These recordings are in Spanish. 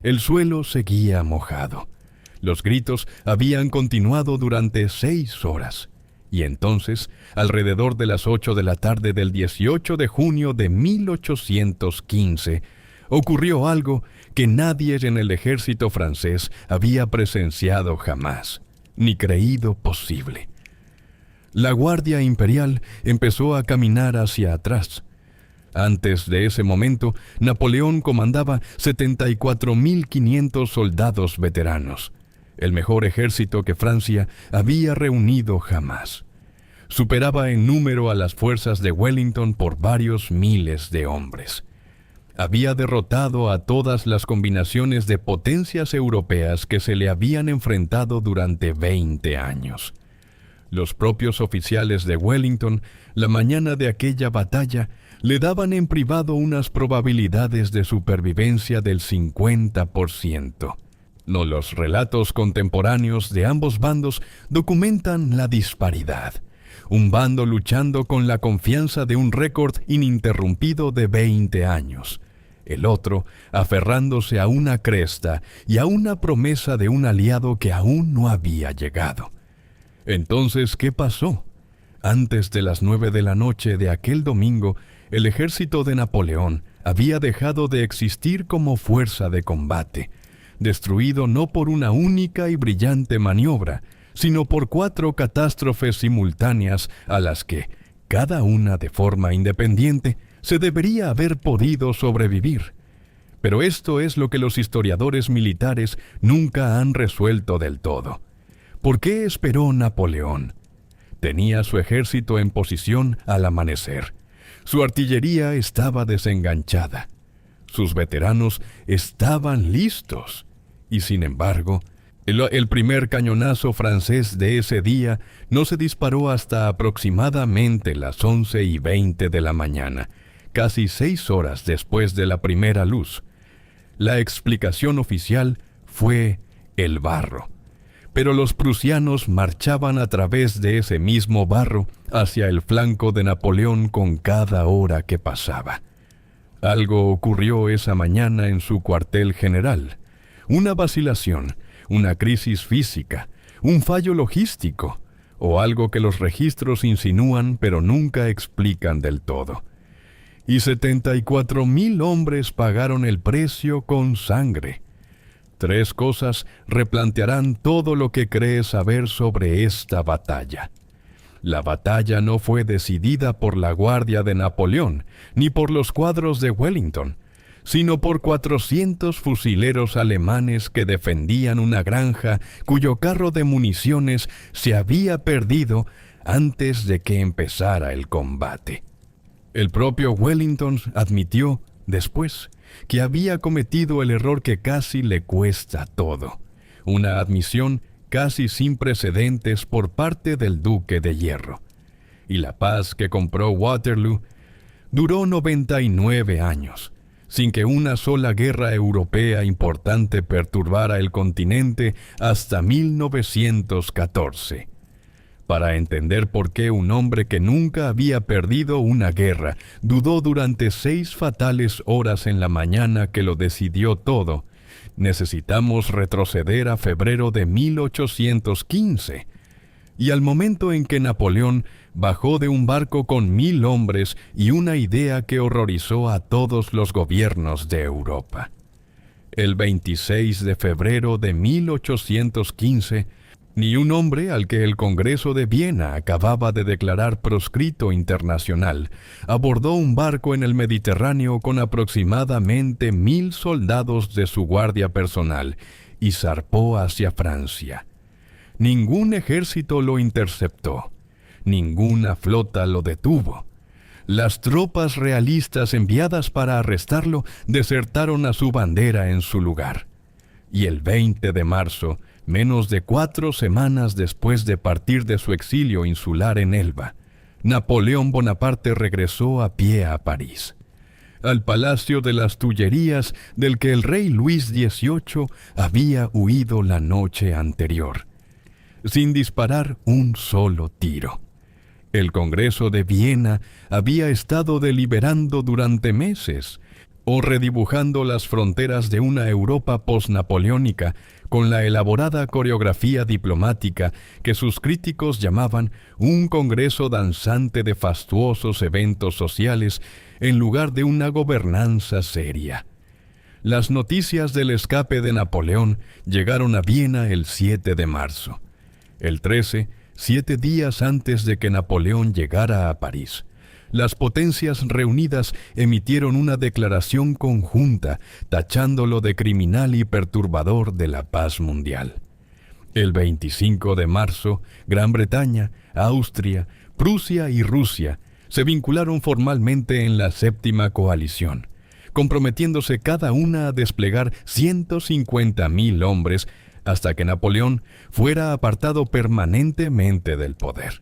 El suelo seguía mojado. Los gritos habían continuado durante 6 horas. Y entonces, alrededor de las 8 de la tarde del 18 de junio de 1815, ocurrió algo que nadie en el ejército francés había presenciado jamás, ni creído posible. La Guardia Imperial empezó a caminar hacia atrás. Antes de ese momento, Napoleón comandaba 74.500 soldados veteranos, el mejor ejército que Francia había reunido jamás. Superaba en número a las fuerzas de Wellington por varios miles de hombres. Había derrotado a todas las combinaciones de potencias europeas que se le habían enfrentado durante 20 años. Los propios oficiales de Wellington, la mañana de aquella batalla, le daban en privado unas probabilidades de supervivencia del 50%. Los relatos contemporáneos de ambos bandos documentan la disparidad. Un bando luchando con la confianza de un récord ininterrumpido de 20 años. El otro aferrándose a una cresta y a una promesa de un aliado que aún no había llegado. Entonces, ¿qué pasó? Antes de las 9 de la noche de aquel domingo, el ejército de Napoleón había dejado de existir como fuerza de combate, destruido no por una única y brillante maniobra, sino por 4 catástrofes simultáneas a las que, cada una de forma independiente, se debería haber podido sobrevivir. Pero esto es lo que los historiadores militares nunca han resuelto del todo. ¿Por qué esperó Napoleón? Tenía su ejército en posición al amanecer. Su artillería estaba desenganchada. Sus veteranos estaban listos. Y sin embargo, el primer cañonazo francés de ese día no se disparó hasta aproximadamente las 11:20 de la mañana, casi 6 horas después de la primera luz. La explicación oficial fue el barro. Pero los prusianos marchaban a través de ese mismo barro hacia el flanco de Napoleón con cada hora que pasaba. Algo ocurrió esa mañana en su cuartel general. Una vacilación, una crisis física, un fallo logístico, o algo que los registros insinúan pero nunca explican del todo. Y 74.000 hombres pagaron el precio con sangre. 3 cosas replantearán todo lo que crees saber sobre esta batalla. La batalla no fue decidida por la guardia de Napoleón, ni por los cuadros de Wellington, sino por 400 fusileros alemanes que defendían una granja cuyo carro de municiones se había perdido antes de que empezara el combate. El propio Wellington admitió, después, que había cometido el error que casi le cuesta todo, una admisión casi sin precedentes por parte del Duque de Hierro. Y la paz que compró Waterloo duró 99 años, sin que una sola guerra europea importante perturbara el continente hasta 1914. Para entender por qué un hombre que nunca había perdido una guerra dudó durante 6 fatales horas en la mañana que lo decidió todo, necesitamos retroceder a febrero de 1815, y al momento en que Napoleón bajó de un barco con 1.000 hombres y una idea que horrorizó a todos los gobiernos de Europa. El 26 de febrero de 1815, ni un hombre al que el Congreso de Viena acababa de declarar proscrito internacional abordó un barco en el Mediterráneo con aproximadamente 1.000 soldados de su guardia personal y zarpó hacia Francia. Ningún ejército lo interceptó, ninguna flota lo detuvo. Las tropas realistas enviadas para arrestarlo desertaron a su bandera en su lugar. Y el 20 de marzo, menos de 4 semanas después de partir de su exilio insular en Elba, Napoleón Bonaparte regresó a pie a París, al Palacio de las Tullerías del que el rey Luis XVIII había huido la noche anterior, sin disparar un solo tiro. El Congreso de Viena había estado deliberando durante meses. o redibujando las fronteras de una Europa posnapoleónica con la elaborada coreografía diplomática que sus críticos llamaban un congreso danzante de fastuosos eventos sociales en lugar de una gobernanza seria. Las noticias del escape de Napoleón llegaron a Viena el 7 de marzo. El 13, 7 días antes de que Napoleón llegara a París, las potencias reunidas emitieron una declaración conjunta tachándolo de criminal y perturbador de la paz mundial. El 25 de marzo, Gran Bretaña, Austria, Prusia y Rusia se vincularon formalmente en la Séptima Coalición, comprometiéndose cada una a desplegar 150.000 hombres hasta que Napoleón fuera apartado permanentemente del poder.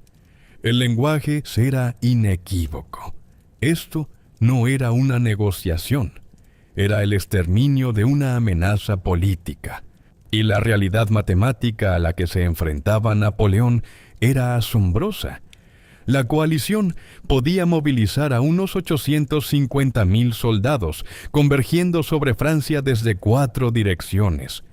El lenguaje era inequívoco. Esto no era una negociación, era el exterminio de una amenaza política. Y la realidad matemática a la que se enfrentaba Napoleón era asombrosa. La coalición podía movilizar a unos 850.000 soldados, convergiendo sobre Francia desde 4 direcciones.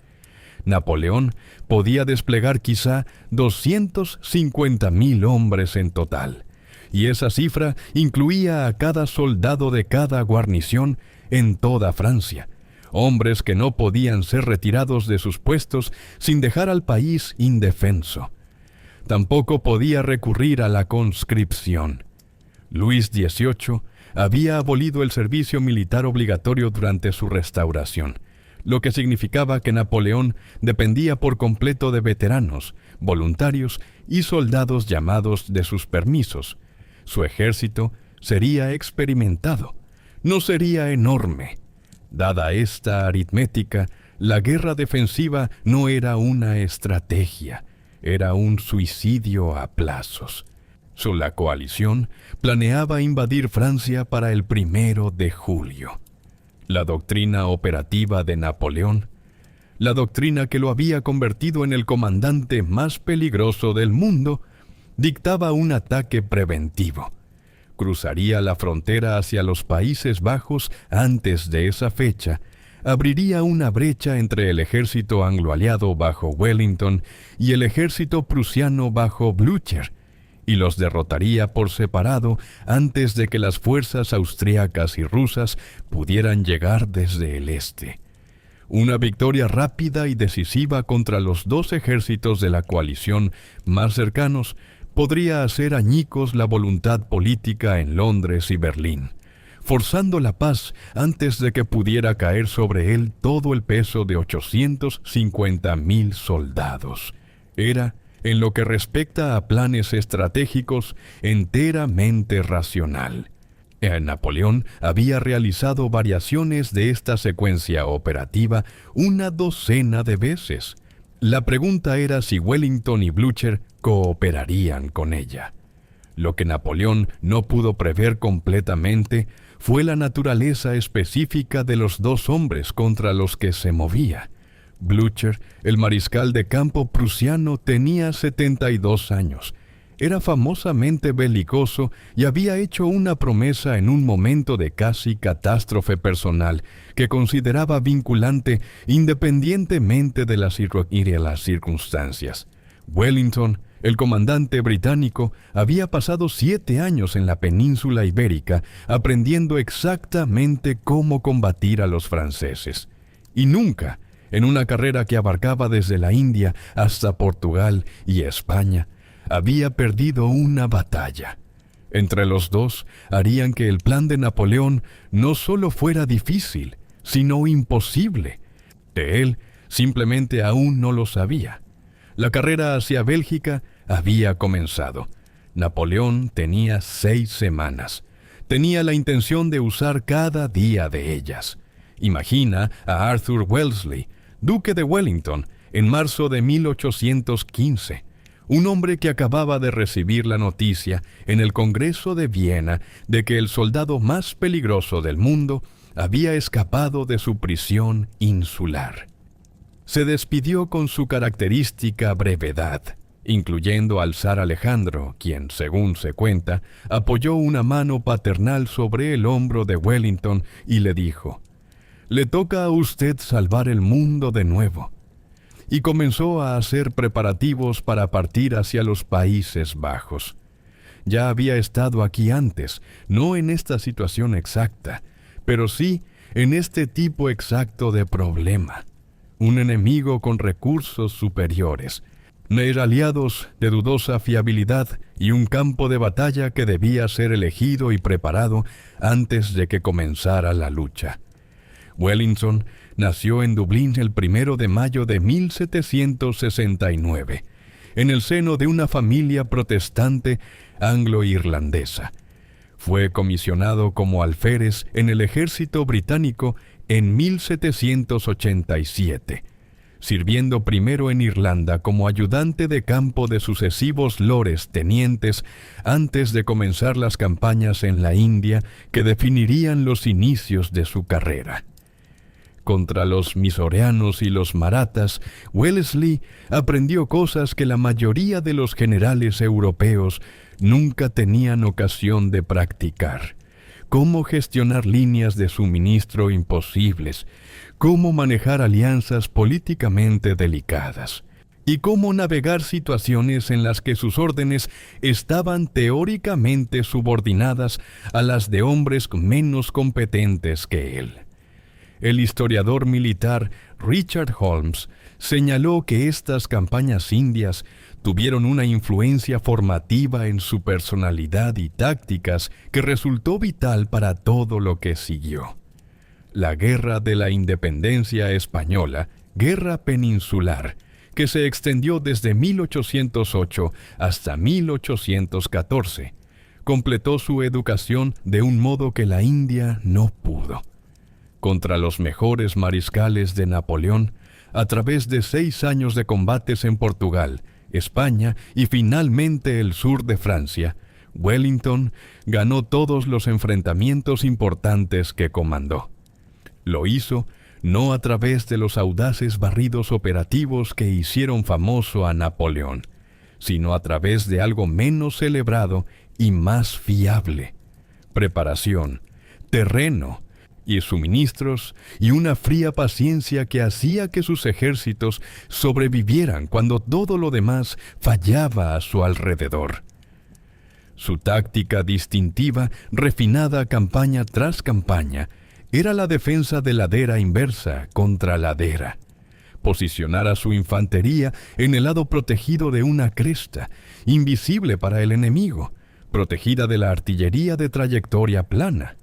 Napoleón podía desplegar quizá 250.000 hombres en total, y esa cifra incluía a cada soldado de cada guarnición en toda Francia, hombres que no podían ser retirados de sus puestos sin dejar al país indefenso. Tampoco podía recurrir a la conscripción. Luis XVIII había abolido el servicio militar obligatorio durante su restauración, lo que significaba que Napoleón dependía por completo de veteranos, voluntarios y soldados llamados de sus permisos. Su ejército sería experimentado, no sería enorme. Dada esta aritmética, la guerra defensiva no era una estrategia, era un suicidio a plazos. La coalición planeaba invadir Francia para el 1 de julio. La doctrina operativa de Napoleón, la doctrina que lo había convertido en el comandante más peligroso del mundo, dictaba un ataque preventivo. Cruzaría la frontera hacia los Países Bajos antes de esa fecha, abriría una brecha entre el ejército anglo-aliado bajo Wellington y el ejército prusiano bajo Blücher, y los derrotaría por separado antes de que las fuerzas austriacas y rusas pudieran llegar desde el este. Una victoria rápida y decisiva contra los 2 ejércitos de la coalición más cercanos podría hacer añicos la voluntad política en Londres y Berlín, forzando la paz antes de que pudiera caer sobre él todo el peso de 850.000 soldados. Era, en lo que respecta a planes estratégicos, enteramente racional. Napoleón había realizado variaciones de esta secuencia operativa una docena de veces. La pregunta era si Wellington y Blücher cooperarían con ella. Lo que Napoleón no pudo prever completamente fue la naturaleza específica de los 2 hombres contra los que se movía. Blücher, el mariscal de campo prusiano, tenía 72 años. Era famosamente belicoso y había hecho una promesa en un momento de casi catástrofe personal que consideraba vinculante independientemente de las circunstancias. Wellington, el comandante británico, había pasado 7 años en la península ibérica aprendiendo exactamente cómo combatir a los franceses. Y nunca, en una carrera que abarcaba desde la India hasta Portugal y España, había perdido una batalla. Entre los dos harían que el plan de Napoleón no solo fuera difícil, sino imposible. Él simplemente aún no lo sabía. La carrera hacia Bélgica había comenzado. Napoleón tenía 6 semanas. Tenía la intención de usar cada día de ellas. Imagina a Arthur Wellesley, duque de Wellington, en marzo de 1815. Un hombre que acababa de recibir la noticia en el Congreso de Viena de que el soldado más peligroso del mundo había escapado de su prisión insular. Se despidió con su característica brevedad. incluyendo al zar Alejandro, quien, según se cuenta, apoyó una mano paternal sobre el hombro de Wellington y le dijo: «Le toca a usted salvar el mundo de nuevo». Y comenzó a hacer preparativos para partir hacia los Países Bajos. Ya había estado aquí antes, no en esta situación exacta, pero sí en este tipo exacto de problema. Un enemigo con recursos superiores, aliados de dudosa fiabilidad y un campo de batalla que debía ser elegido y preparado antes de que comenzara la lucha. Wellington nació en Dublín el 1 de mayo de 1769, en el seno de una familia protestante anglo-irlandesa. Fue comisionado como alférez en el ejército británico en 1787, sirviendo primero en Irlanda como ayudante de campo de sucesivos lores tenientes antes de comenzar las campañas en la India que definirían los inicios de su carrera. Contra los misoreanos y los marathas, Wellesley aprendió cosas que la mayoría de los generales europeos nunca tenían ocasión de practicar. Cómo gestionar líneas de suministro imposibles, cómo manejar alianzas políticamente delicadas, y cómo navegar situaciones en las que sus órdenes estaban teóricamente subordinadas a las de hombres menos competentes que él. El historiador militar Richard Holmes señaló que estas campañas indias tuvieron una influencia formativa en su personalidad y tácticas que resultó vital para todo lo que siguió. La Guerra de la Independencia Española, guerra peninsular, que se extendió desde 1808 hasta 1814, completó su educación de un modo que la India no pudo. Contra los mejores mariscales de Napoleón, a través de 6 años de combates en Portugal, España y finalmente el sur de Francia, Wellington ganó todos los enfrentamientos importantes que comandó. Lo hizo no a través de los audaces barridos operativos que hicieron famoso a Napoleón, sino a través de algo menos celebrado y más fiable: preparación, terreno y suministros, y una fría paciencia que hacía que sus ejércitos sobrevivieran cuando todo lo demás fallaba a su alrededor. Su táctica distintiva, refinada campaña tras campaña, era la defensa de ladera inversa contra ladera. Posicionar a su infantería en el lado protegido de una cresta, invisible para el enemigo, protegida de la artillería de trayectoria plana,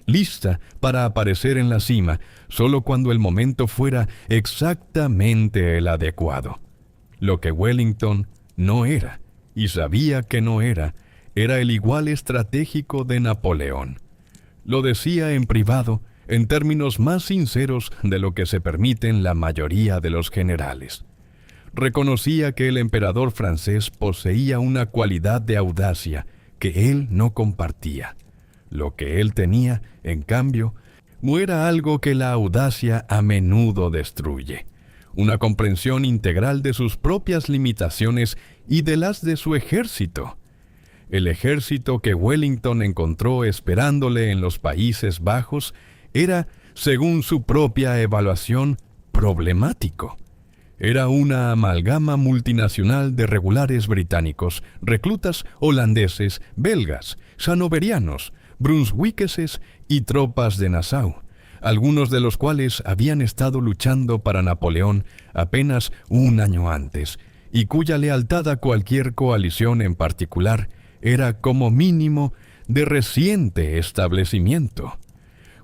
lista para aparecer en la cima solo cuando el momento fuera exactamente el adecuado. Lo que Wellington no era, y sabía que no era el igual estratégico de Napoleón. Lo decía en privado, en términos más sinceros de lo que se permiten la mayoría de los generales. Reconocía que el emperador francés poseía una cualidad de audacia que él no compartía. Lo que él tenía, en cambio, era algo que la audacia a menudo destruye: una comprensión integral de sus propias limitaciones y de las de su ejército. El ejército que Wellington encontró esperándole en los Países Bajos era, según su propia evaluación, problemático. Era una amalgama multinacional de regulares británicos, reclutas holandeses, belgas, sannoverianos, brunswickeses y tropas de Nassau, algunos de los cuales habían estado luchando para Napoleón apenas un año antes, y cuya lealtad a cualquier coalición en particular era como mínimo de reciente establecimiento.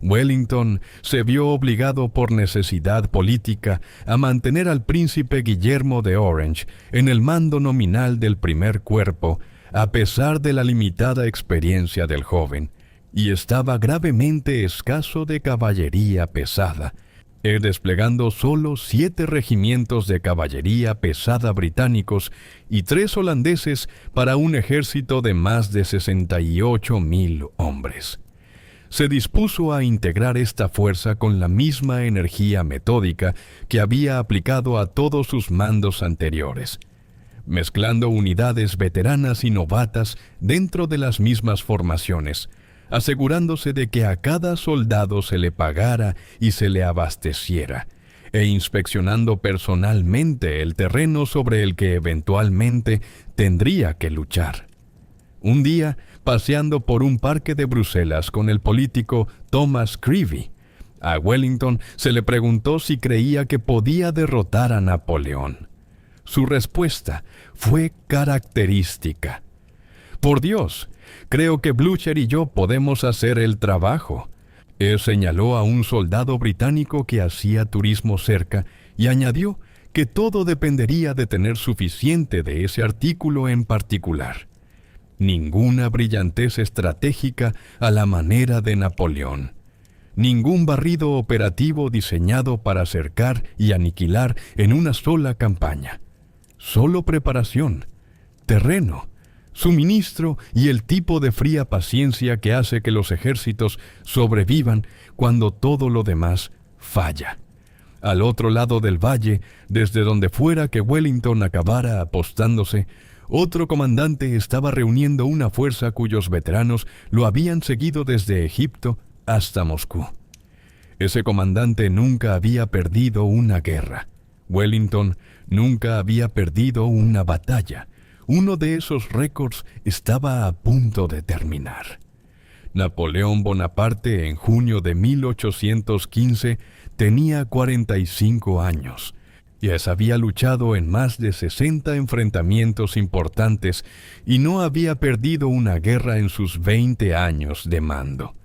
Wellington se vio obligado por necesidad política a mantener al príncipe Guillermo de Orange en el mando nominal del primer cuerpo, a pesar de la limitada experiencia del joven, y estaba gravemente escaso de caballería pesada, desplegando solo 7 regimientos de caballería pesada británicos y 3 holandeses para un ejército de más de 68,000 hombres. Se dispuso a integrar esta fuerza con la misma energía metódica que había aplicado a todos sus mandos anteriores. mezclando unidades veteranas y novatas dentro de las mismas formaciones, asegurándose de que a cada soldado se le pagara y se le abasteciera, e inspeccionando personalmente el terreno sobre el que eventualmente tendría que luchar. Un día, paseando por un parque de Bruselas con el político Thomas Creevy, a Wellington se le preguntó si creía que podía derrotar a Napoleón. Su respuesta fue característica. «Por Dios, creo que Blücher y yo podemos hacer el trabajo». Señaló a un soldado británico que hacía turismo cerca y añadió que todo dependería de tener suficiente de ese artículo en particular. Ninguna brillantez estratégica a la manera de Napoleón. Ningún barrido operativo diseñado para cercar y aniquilar en una sola campaña. Solo preparación, terreno, suministro y el tipo de fría paciencia que hace que los ejércitos sobrevivan cuando todo lo demás falla. Al otro lado del valle, desde donde fuera que Wellington acabara apostándose, otro comandante estaba reuniendo una fuerza cuyos veteranos lo habían seguido desde Egipto hasta Moscú. Ese comandante nunca había perdido una guerra. Wellington nunca había perdido una batalla. Uno de esos récords estaba a punto de terminar. Napoleón Bonaparte, en junio de 1815, tenía 45 años. Ya había luchado en más de 60 enfrentamientos importantes y no había perdido una guerra en sus 20 años de mando.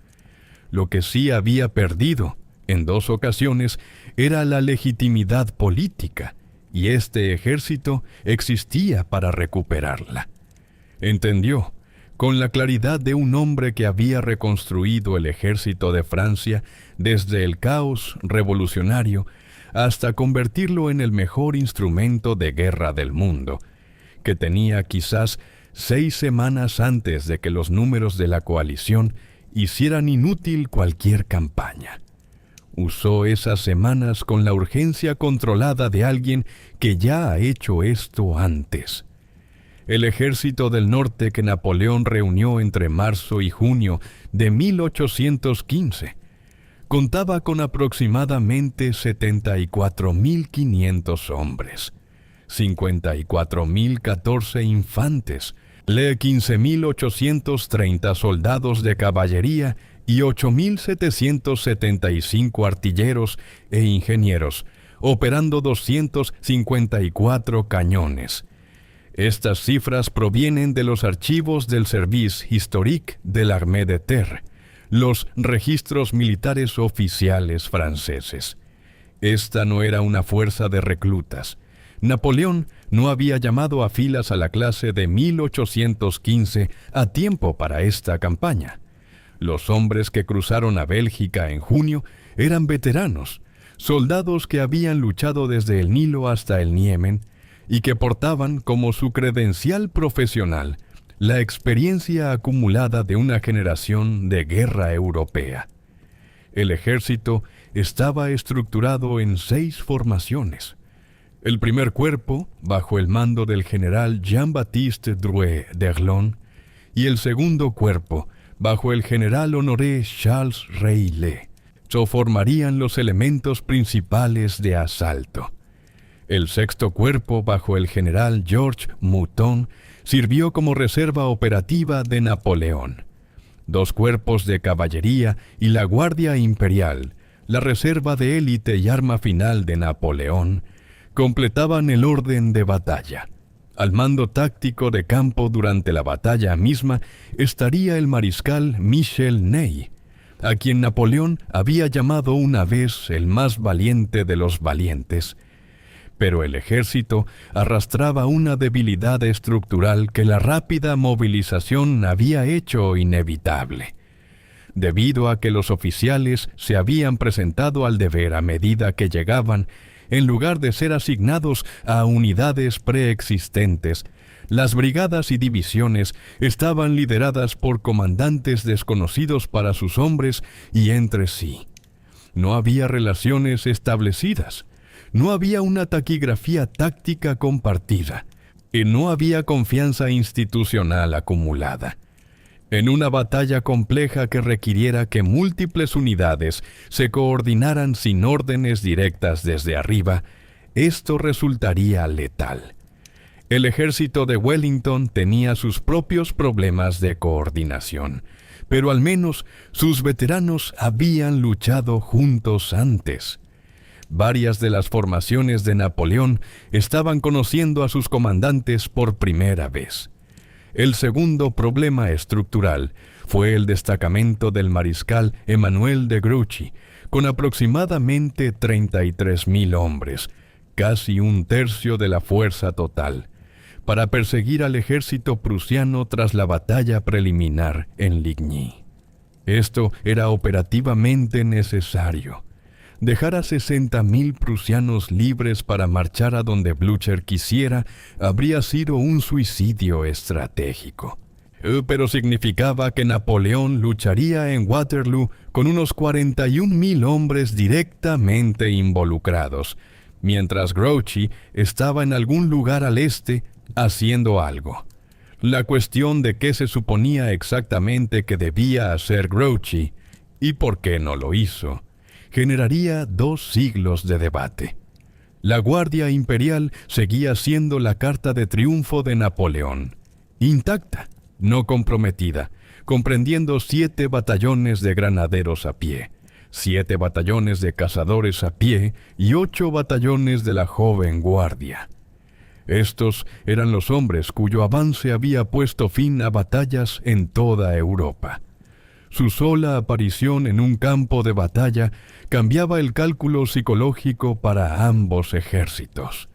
Lo que sí había perdido, en 2 ocasiones, era la legitimidad política, y este ejército existía para recuperarla. Entendió, con la claridad de un hombre que había reconstruido el ejército de Francia desde el caos revolucionario hasta convertirlo en el mejor instrumento de guerra del mundo, que tenía quizás 6 semanas antes de que los números de la coalición hicieran inútil cualquier campaña. Usó esas semanas con la urgencia controlada de alguien que ya ha hecho esto antes. El ejército del norte que Napoleón reunió entre marzo y junio de 1815 contaba con aproximadamente 74.500 hombres, 54.014 infantes, 15.830 soldados de caballería y 8.775 artilleros e ingenieros, operando 254 cañones. Estas cifras provienen de los archivos del Service Historique de l'Armée de Terre, los registros militares oficiales franceses. Esta no era una fuerza de reclutas. Napoleón no había llamado a filas a la clase de 1815 a tiempo para esta campaña. Los hombres que cruzaron a Bélgica en junio eran veteranos, soldados que habían luchado desde el Nilo hasta el Niemen y que portaban como su credencial profesional la experiencia acumulada de una generación de guerra europea. El ejército estaba estructurado en 6 formaciones. El primer cuerpo, bajo el mando del general Jean-Baptiste Drouet d'Erlon, y el segundo cuerpo, bajo el general honoré Charles Reilly, formarían los elementos principales de asalto. El sexto cuerpo, bajo el general Georges Mouton, sirvió como reserva operativa de Napoleón. 2 cuerpos de caballería y la Guardia Imperial, la reserva de élite y arma final de Napoleón, completaban el orden de batalla. Al mando táctico de campo durante la batalla misma estaría el mariscal Michel Ney, a quien Napoleón había llamado una vez el más valiente de los valientes. Pero el ejército arrastraba una debilidad estructural que la rápida movilización había hecho inevitable. Debido a que los oficiales se habían presentado al deber a medida que llegaban, en lugar de ser asignados a unidades preexistentes, las brigadas y divisiones estaban lideradas por comandantes desconocidos para sus hombres y entre sí. No había relaciones establecidas. No había una taquigrafía táctica compartida. y no había confianza institucional acumulada. En una batalla compleja que requiriera que múltiples unidades se coordinaran sin órdenes directas desde arriba, esto resultaría letal. El ejército de Wellington tenía sus propios problemas de coordinación, pero al menos sus veteranos habían luchado juntos antes. Varias de las formaciones de Napoleón estaban conociendo a sus comandantes por primera vez. El segundo problema estructural fue el destacamento del mariscal Emmanuel de Grouchy, con aproximadamente 33,000 hombres, casi un tercio de la fuerza total, para perseguir al ejército prusiano tras la batalla preliminar en Ligny. Esto era operativamente necesario. Dejar a 60,000 prusianos libres para marchar a donde Blücher quisiera habría sido un suicidio estratégico. Pero significaba que Napoleón lucharía en Waterloo con unos 41,000 hombres directamente involucrados, mientras Grouchy estaba en algún lugar al este haciendo algo. La cuestión de qué se suponía exactamente que debía hacer Grouchy y por qué no lo hizo generaría 2 siglos de debate. La Guardia Imperial seguía siendo la carta de triunfo de Napoleón, intacta, no comprometida, comprendiendo 7 batallones de granaderos a pie, 7 batallones de cazadores a pie y 8 batallones de la joven guardia. Estos eran los hombres cuyo avance había puesto fin a batallas en toda Europa. Su sola aparición en un campo de batalla cambiaba el cálculo psicológico para ambos ejércitos.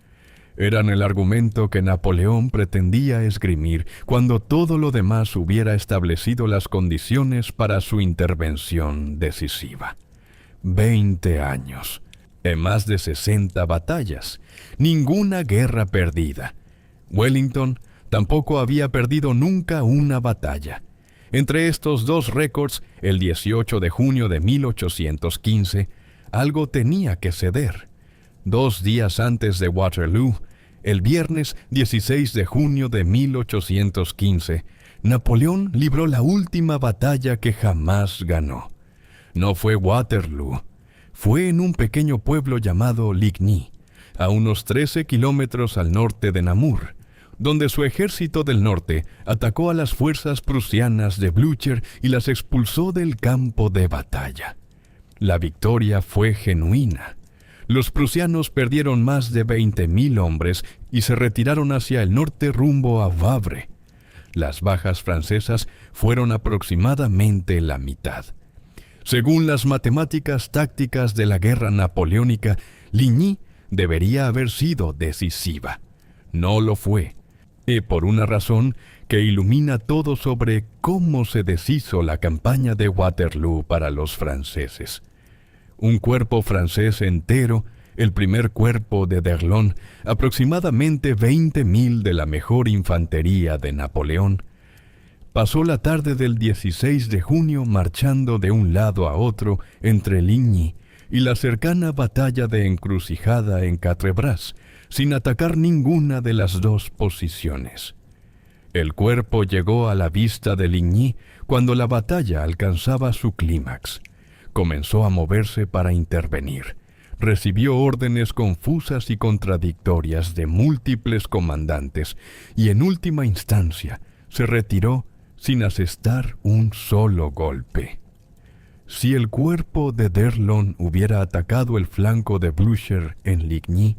Eran el argumento que Napoleón pretendía esgrimir cuando todo lo demás hubiera establecido las condiciones para su intervención decisiva. 20 años, en más de 60 batallas, ninguna guerra perdida. Wellington tampoco había perdido nunca una batalla. Entre estos 2 récords, el 18 de junio de 1815, algo tenía que ceder. 2 días antes de Waterloo, el viernes 16 de junio de 1815, Napoleón libró la última batalla que jamás ganó. No fue Waterloo, fue en un pequeño pueblo llamado Ligny, a unos 13 kilómetros al norte de Namur, donde su ejército del norte atacó a las fuerzas prusianas de Blücher y las expulsó del campo de batalla. La victoria fue genuina. Los prusianos perdieron más de 20,000 hombres y se retiraron hacia el norte rumbo a Wavre. Las bajas francesas fueron aproximadamente la mitad. Según las matemáticas tácticas de la guerra napoleónica, Ligny debería haber sido decisiva. No lo fue. Y por una razón que ilumina todo sobre cómo se deshizo la campaña de Waterloo para los franceses. Un cuerpo francés entero, el primer cuerpo de d'Erlon, aproximadamente 20,000 de la mejor infantería de Napoleón, pasó la tarde del 16 de junio marchando de un lado a otro entre Ligny y la cercana batalla de Encrucijada en Quatre-Bras, sin atacar ninguna de las 2 posiciones. El cuerpo llegó a la vista de Ligny cuando la batalla alcanzaba su clímax. Comenzó a moverse para intervenir. Recibió órdenes confusas y contradictorias de múltiples comandantes y en última instancia se retiró sin asestar un solo golpe. Si el cuerpo de d'Erlon hubiera atacado el flanco de Blücher en Ligny,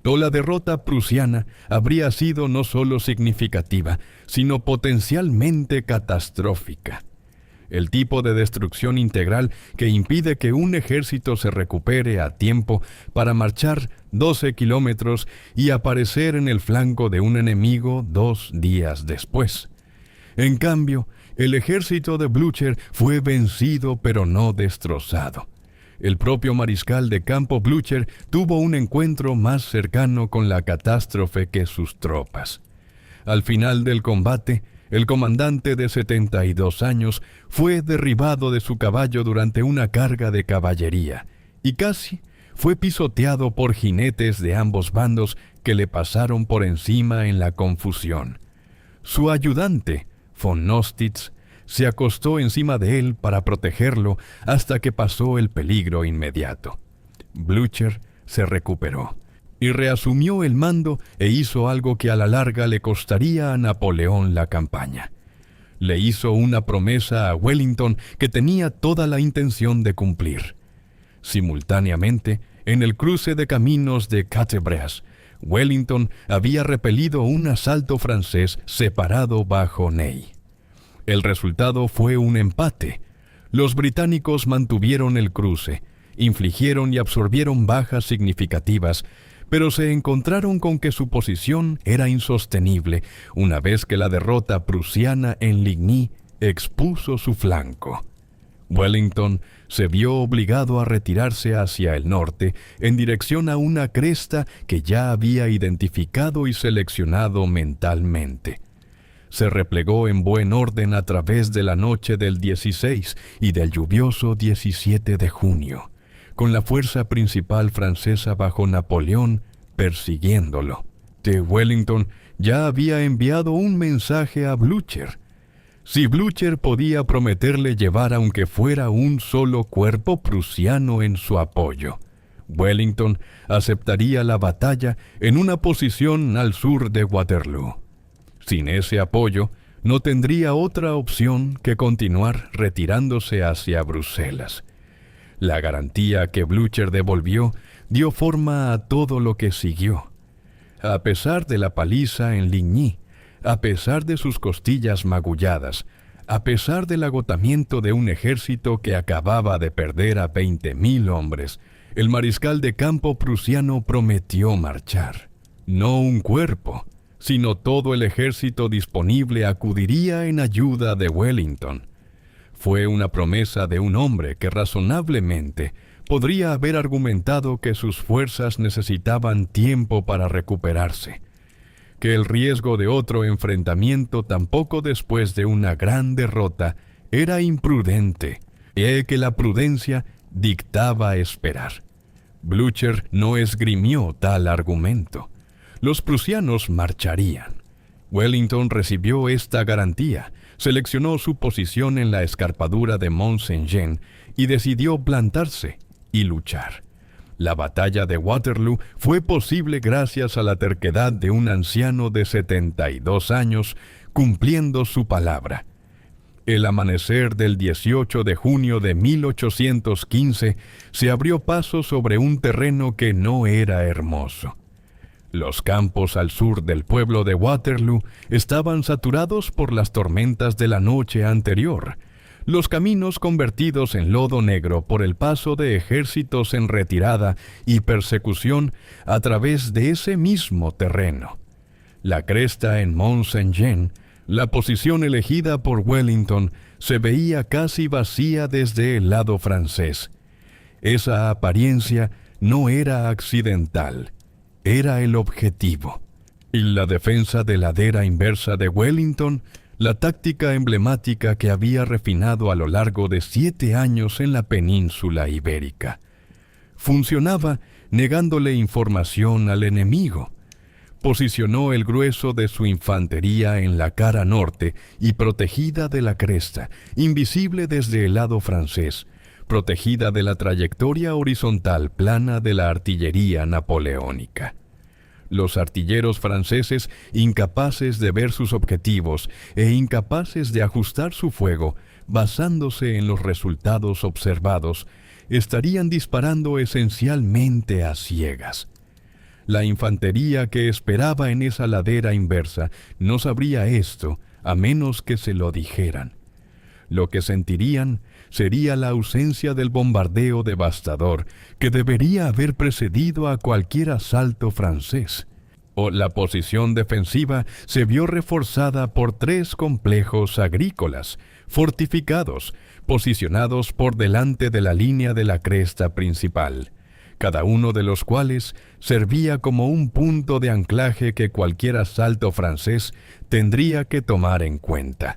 la derrota prusiana habría sido no solo significativa, sino potencialmente catastrófica. El tipo de destrucción integral que impide que un ejército se recupere a tiempo para marchar 12 kilómetros y aparecer en el flanco de un enemigo 2 días después. En cambio, el ejército de Blücher fue vencido pero no destrozado. El propio mariscal de campo Blücher tuvo un encuentro más cercano con la catástrofe que sus tropas. Al final del combate, el comandante de 72 años fue derribado de su caballo durante una carga de caballería y casi fue pisoteado por jinetes de ambos bandos que le pasaron por encima en la confusión. Su ayudante, von Nostitz, se acostó encima de él para protegerlo hasta que pasó el peligro inmediato. Blücher se recuperó y reasumió el mando e hizo algo que a la larga le costaría a Napoleón la campaña. Le hizo una promesa a Wellington que tenía toda la intención de cumplir. Simultáneamente, en el cruce de caminos de Quatre-Bras, Wellington había repelido un asalto francés separado bajo Ney. El resultado fue un empate. Los británicos mantuvieron el cruce, infligieron y absorbieron bajas significativas, pero se encontraron con que su posición era insostenible una vez que la derrota prusiana en Ligny expuso su flanco. Wellington se vio obligado a retirarse hacia el norte en dirección a una cresta que ya había identificado y seleccionado mentalmente. Se replegó en buen orden a través de la noche del 16 y del lluvioso 17 de junio, con la fuerza principal francesa bajo Napoleón persiguiéndolo. De Wellington ya había enviado un mensaje a Blücher. Si Blücher podía prometerle llevar aunque fuera un solo cuerpo prusiano en su apoyo, Wellington aceptaría la batalla en una posición al sur de Waterloo. Sin ese apoyo, no tendría otra opción que continuar retirándose hacia Bruselas. La garantía que Blücher devolvió dio forma a todo lo que siguió. A pesar de la paliza en Ligny, a pesar de sus costillas magulladas, a pesar del agotamiento de un ejército que acababa de perder a 20.000 hombres, el mariscal de campo prusiano prometió marchar. No un cuerpo, sino todo el ejército disponible acudiría en ayuda de Wellington. Fue una promesa de un hombre que razonablemente podría haber argumentado que sus fuerzas necesitaban tiempo para recuperarse, que el riesgo de otro enfrentamiento tampoco después de una gran derrota era imprudente, y que la prudencia dictaba esperar. Blücher no esgrimió tal argumento. Los prusianos marcharían. Wellington recibió esta garantía, seleccionó su posición en la escarpadura de Mont-Saint-Jean y decidió plantarse y luchar. La batalla de Waterloo fue posible gracias a la terquedad de un anciano de 72 años cumpliendo su palabra. El amanecer del 18 de junio de 1815 se abrió paso sobre un terreno que no era hermoso. Los campos al sur del pueblo de Waterloo estaban saturados por las tormentas de la noche anterior, los caminos convertidos en lodo negro por el paso de ejércitos en retirada y persecución a través de ese mismo terreno. La cresta en Mont-Saint-Jean, la posición elegida por Wellington, se veía casi vacía desde el lado francés. Esa apariencia no era accidental. Era el objetivo. Y la defensa de ladera inversa de Wellington, la táctica emblemática que había refinado a lo largo de 7 años en la península ibérica. Funcionaba negándole información al enemigo. Posicionó el grueso de su infantería en la cara norte y protegida de la cresta, invisible desde el lado francés, protegida de la trayectoria horizontal plana de la artillería napoleónica. Los artilleros franceses, incapaces de ver sus objetivos e incapaces de ajustar su fuego, basándose en los resultados observados, estarían disparando esencialmente a ciegas. La infantería que esperaba en esa ladera inversa no sabría esto a menos que se lo dijeran. Lo que sentirían sería la ausencia del bombardeo devastador que debería haber precedido a cualquier asalto francés. O la posición defensiva se vio reforzada por 3 complejos agrícolas, fortificados, posicionados por delante de la línea de la cresta principal, cada uno de los cuales servía como un punto de anclaje que cualquier asalto francés tendría que tomar en cuenta.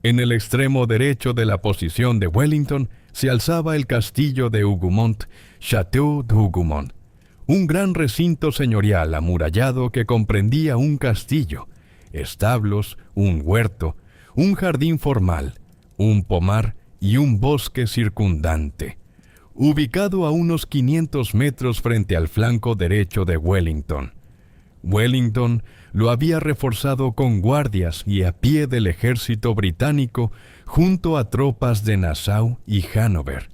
En el extremo derecho de la posición de Wellington se alzaba el castillo de Hougoumont, Château d'Hougoumont, un gran recinto señorial amurallado que comprendía un castillo, establos, un huerto, un jardín formal, un pomar y un bosque circundante, ubicado a unos 500 metros frente al flanco derecho de Wellington. Wellington lo había reforzado con guardias y a pie del ejército británico junto a tropas de Nassau y Hannover.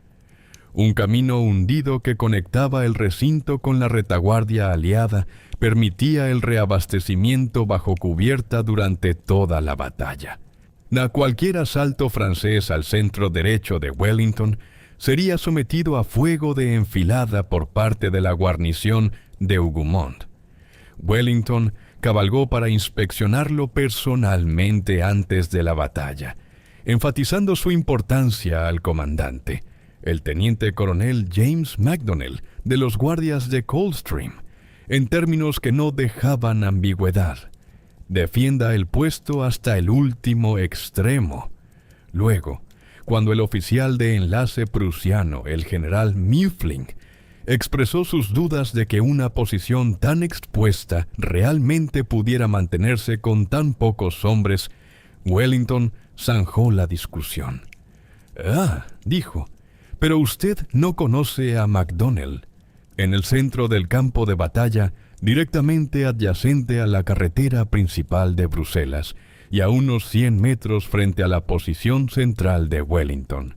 Un camino hundido que conectaba el recinto con la retaguardia aliada permitía el reabastecimiento bajo cubierta durante toda la batalla. Cualquier asalto francés al centro derecho de Wellington sería sometido a fuego de enfilada por parte de la guarnición de Hougoumont. Wellington cabalgó para inspeccionarlo personalmente antes de la batalla, enfatizando su importancia al comandante, el teniente coronel James Macdonnell, de los guardias de Coldstream, en términos que no dejaban ambigüedad. Defienda el puesto hasta el último extremo. Luego, cuando el oficial de enlace prusiano, el general Muffling, expresó sus dudas de que una posición tan expuesta realmente pudiera mantenerse con tan pocos hombres, Wellington zanjó la discusión. Dijo, pero usted no conoce a Macdonnell. En el centro del campo de batalla, directamente adyacente a la carretera principal de Bruselas y a unos 100 metros frente a la posición central de Wellington,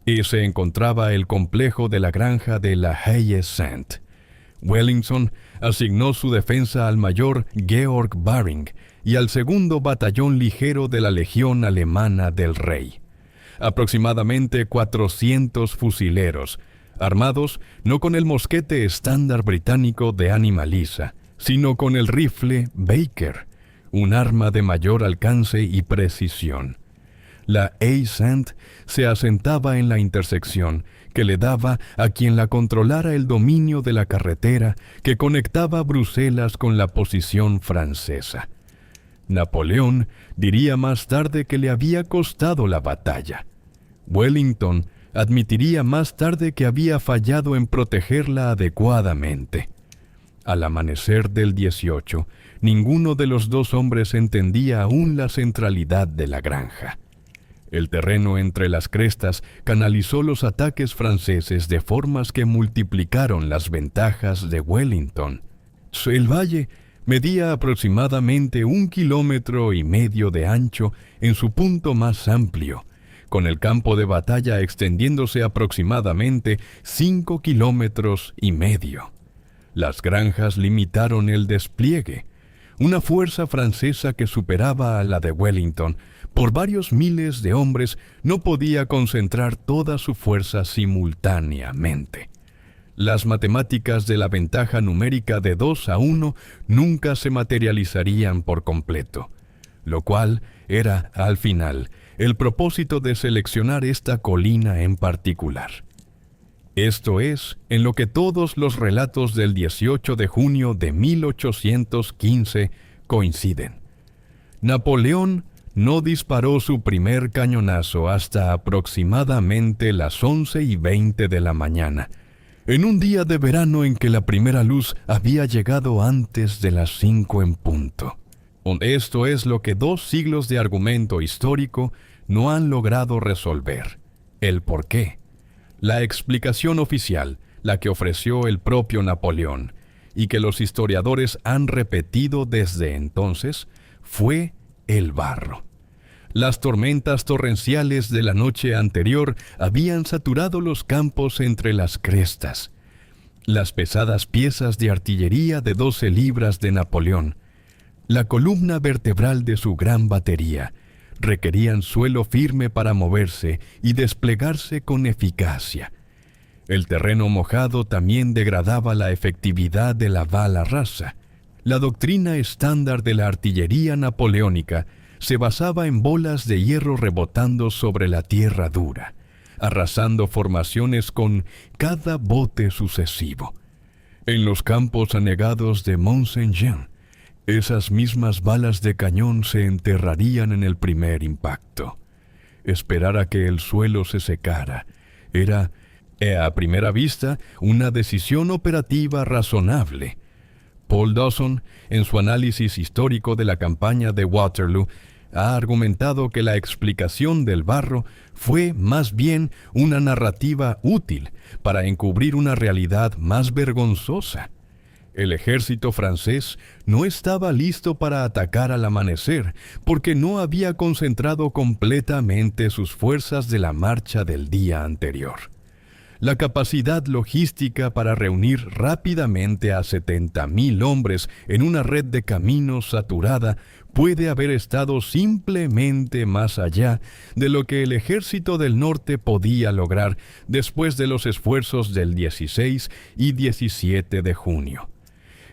y se encontraba el complejo de la granja de la Haie-Saint. Wellington asignó su defensa al mayor Georg Baring y al segundo batallón ligero de la Legión Alemana del Rey. Aproximadamente 400 fusileros, armados no con el mosquete estándar británico de ánima lisa, sino con el rifle Baker, un arma de mayor alcance y precisión. La Haie-Saint se asentaba en la intersección que le daba a quien la controlara el dominio de la carretera que conectaba Bruselas con la posición francesa. Napoleón diría más tarde que le había costado la batalla. Wellington admitiría más tarde que había fallado en protegerla adecuadamente. Al amanecer del 18, ninguno de los dos hombres entendía aún la centralidad de la granja. El terreno entre las crestas canalizó los ataques franceses de formas que multiplicaron las ventajas de Wellington. El valle medía aproximadamente 1,5 kilómetros de ancho en su punto más amplio, con el campo de batalla extendiéndose aproximadamente 5,5 kilómetros. Las granjas limitaron el despliegue. Una fuerza francesa que superaba a la de Wellington por varios miles de hombres no podía concentrar toda su fuerza simultáneamente. Las matemáticas de la ventaja numérica de 2-1 nunca se materializarían por completo, lo cual era, al final, el propósito de seleccionar esta colina en particular. Esto es en lo que todos los relatos del 18 de junio de 1815 coinciden. Napoleón no disparó su primer cañonazo hasta aproximadamente las 11:20 de la mañana, en un día de verano en que la primera luz había llegado antes de las 5 en punto. Esto es lo que 2 siglos de argumento histórico no han logrado resolver: el por qué. La explicación oficial, la que ofreció el propio Napoleón, y que los historiadores han repetido desde entonces, fue el barro. Las tormentas torrenciales de la noche anterior habían saturado los campos entre las crestas. Las pesadas piezas de artillería de 12 libras de Napoleón, la columna vertebral de su gran batería, requerían suelo firme para moverse y desplegarse con eficacia. El terreno mojado también degradaba la efectividad de la bala rasa. La doctrina estándar de la artillería napoleónica se basaba en bolas de hierro rebotando sobre la tierra dura, arrasando formaciones con cada bote sucesivo. En los campos anegados de Mont-Saint-Jean, esas mismas balas de cañón se enterrarían en el primer impacto. Esperar a que el suelo se secara, Era, a primera vista, una decisión operativa razonable. Paul Dawson, en su análisis histórico de la campaña de Waterloo, ha argumentado que la explicación del barro fue más bien una narrativa útil para encubrir una realidad más vergonzosa. El ejército francés no estaba listo para atacar al amanecer porque no había concentrado completamente sus fuerzas de la marcha del día anterior. La capacidad logística para reunir rápidamente a 70,000 hombres en una red de caminos saturada puede haber estado simplemente más allá de lo que el ejército del norte podía lograr después de los esfuerzos del 16 y 17 de junio.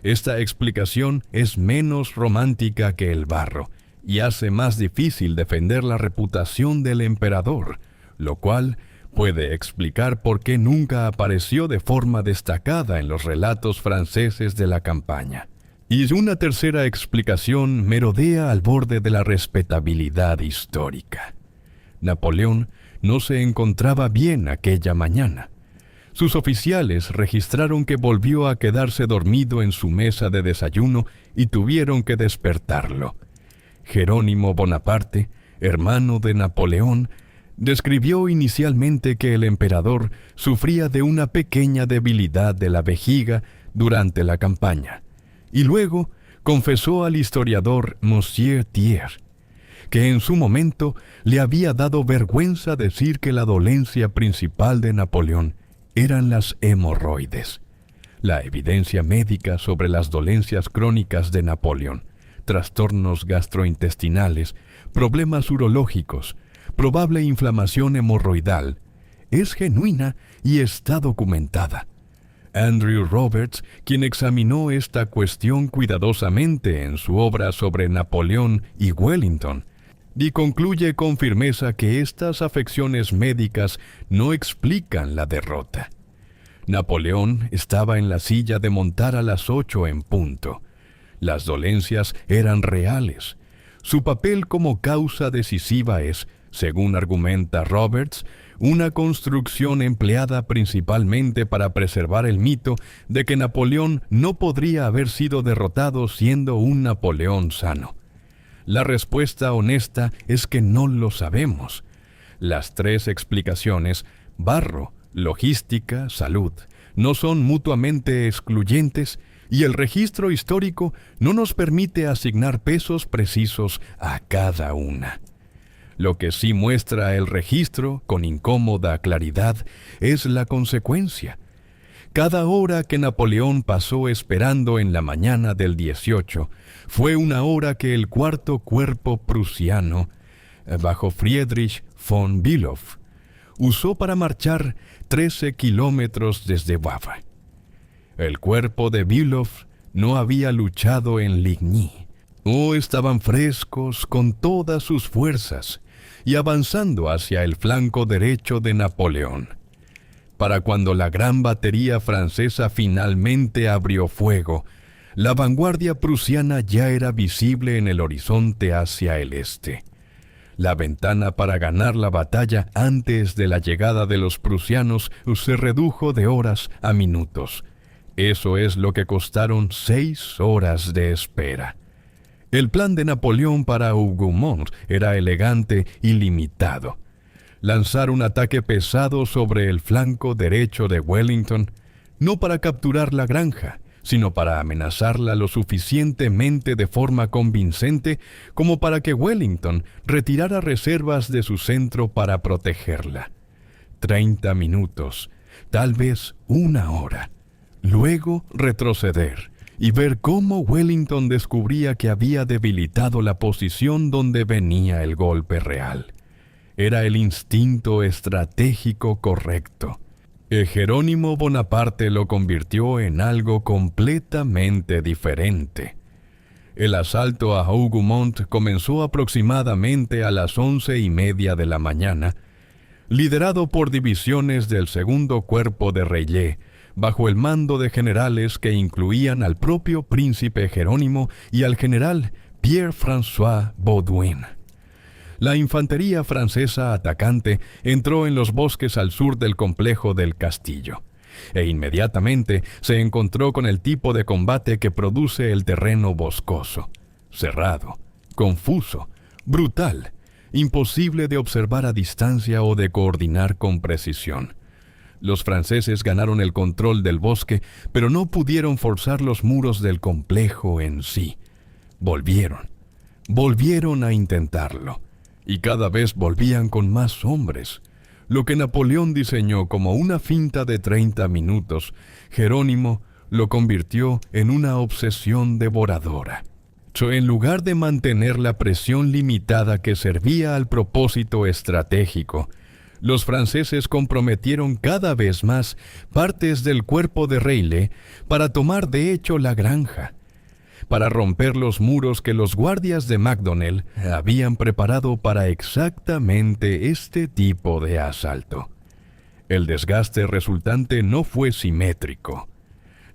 Esta explicación es menos romántica que el barro y hace más difícil defender la reputación del emperador, lo cual puede explicar por qué nunca apareció de forma destacada en los relatos franceses de la campaña. Y una tercera explicación merodea al borde de la respetabilidad histórica. Napoleón no se encontraba bien aquella mañana. Sus oficiales registraron que volvió a quedarse dormido en su mesa de desayuno y tuvieron que despertarlo. Jerónimo Bonaparte, hermano de Napoleón, describió inicialmente que el emperador sufría de una pequeña debilidad de la vejiga durante la campaña, y luego confesó al historiador Monsieur Thiers que en su momento le había dado vergüenza decir que la dolencia principal de Napoleón eran las hemorroides. La evidencia médica sobre las dolencias crónicas de Napoleón, trastornos gastrointestinales, problemas urológicos, probable inflamación hemorroidal, es genuina y está documentada. Andrew Roberts, quien examinó esta cuestión cuidadosamente en su obra sobre Napoleón y Wellington, y concluye con firmeza que estas afecciones médicas no explican la derrota. Napoleón estaba en la silla de montar a las 8 en punto. Las dolencias eran reales. Su papel como causa decisiva es, según argumenta Roberts, una construcción empleada principalmente para preservar el mito de que Napoleón no podría haber sido derrotado siendo un Napoleón sano. La respuesta honesta es que no lo sabemos. Las tres explicaciones, barro, logística, salud, no son mutuamente excluyentes y el registro histórico no nos permite asignar pesos precisos a cada una. Lo que sí muestra el registro, con incómoda claridad, es la consecuencia. Cada hora que Napoleón pasó esperando en la mañana del 18 fue una hora que el cuarto cuerpo prusiano, bajo Friedrich von Bülow, usó para marchar 13 kilómetros desde Wavre. El cuerpo de Bülow no había luchado en Ligny. No estaban frescos con todas sus fuerzas y avanzando hacia el flanco derecho de Napoleón. Para cuando la gran batería francesa finalmente abrió fuego, la vanguardia prusiana ya era visible en el horizonte hacia el este. La ventana para ganar la batalla antes de la llegada de los prusianos se redujo de horas a minutos. Eso es lo que costaron 6 horas de espera. El plan de Napoleón para Hougoumont era elegante y limitado. Lanzar un ataque pesado sobre el flanco derecho de Wellington, no para capturar la granja, sino para amenazarla lo suficientemente de forma convincente como para que Wellington retirara reservas de su centro para protegerla. 30 minutos, tal vez 1 hora. Luego retroceder y ver cómo Wellington descubría que había debilitado la posición donde venía el golpe real. Era el instinto estratégico correcto. Jerónimo Bonaparte lo convirtió en algo completamente diferente. El asalto a Hougoumont comenzó aproximadamente a las 11:30 de la mañana, liderado por divisiones del segundo cuerpo de Reilly, bajo el mando de generales que incluían al propio príncipe Jerónimo y al general Pierre-François Baudouin. la infantería francesa atacante entró en los bosques al sur del complejo del castillo, e inmediatamente se encontró con el tipo de combate que produce el terreno boscoso, cerrado, confuso, brutal, imposible de observar a distancia o de coordinar con precisión. Los franceses ganaron el control del bosque, pero no pudieron forzar los muros del complejo en sí. Volvieron a intentarlo, y cada vez volvían con más hombres. Lo que Napoleón diseñó como una finta de 30 minutos, Jerónimo lo convirtió en una obsesión devoradora. En lugar de mantener la presión limitada que servía al propósito estratégico, los franceses comprometieron cada vez más partes del cuerpo de Reille para tomar de hecho la granja, para romper los muros que los guardias de Macdonell habían preparado para exactamente este tipo de asalto. El desgaste resultante no fue simétrico.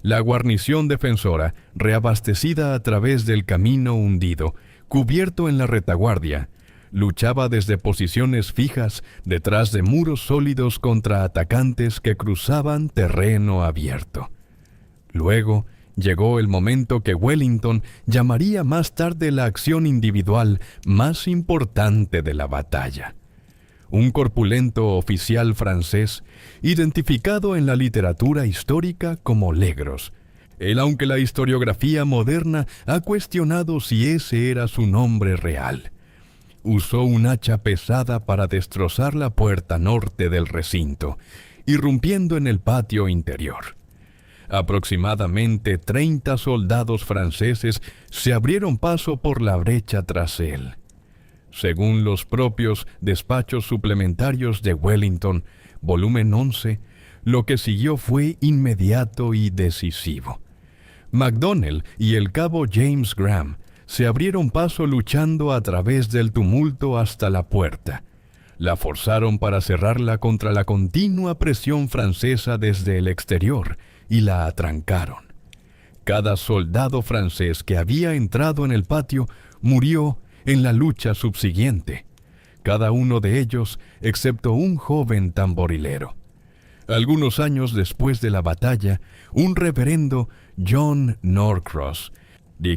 La guarnición defensora, reabastecida a través del camino hundido, cubierto en la retaguardia, luchaba desde posiciones fijas detrás de muros sólidos contra atacantes que cruzaban terreno abierto. Luego llegó el momento que Wellington llamaría más tarde la acción individual más importante de la batalla. Un corpulento oficial francés, identificado en la literatura histórica como Legros. Aunque la historiografía moderna ha cuestionado si ese era su nombre real. Usó un hacha pesada para destrozar la puerta norte del recinto, irrumpiendo en el patio interior. Aproximadamente 30 soldados franceses se abrieron paso por la brecha tras él. Según los propios despachos suplementarios de Wellington, volumen 11, lo que siguió fue inmediato y decisivo. Macdonell y el cabo James Graham se abrieron paso luchando a través del tumulto hasta la puerta. La forzaron para cerrarla contra la continua presión francesa desde el exterior y la atrancaron. Cada soldado francés que había entrado en el patio murió en la lucha subsiguiente, cada uno de ellos excepto un joven tamborilero. Algunos años después de la batalla, un reverendo John Norcross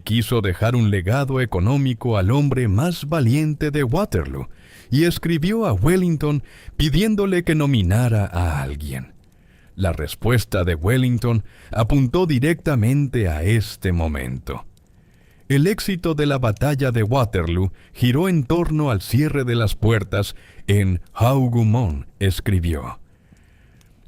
quiso dejar un legado económico al hombre más valiente de Waterloo y escribió a Wellington pidiéndole que nominara a alguien. La respuesta de Wellington apuntó directamente a este momento. El éxito de la batalla de Waterloo giró en torno al cierre de las puertas. En Hougoumont escribió: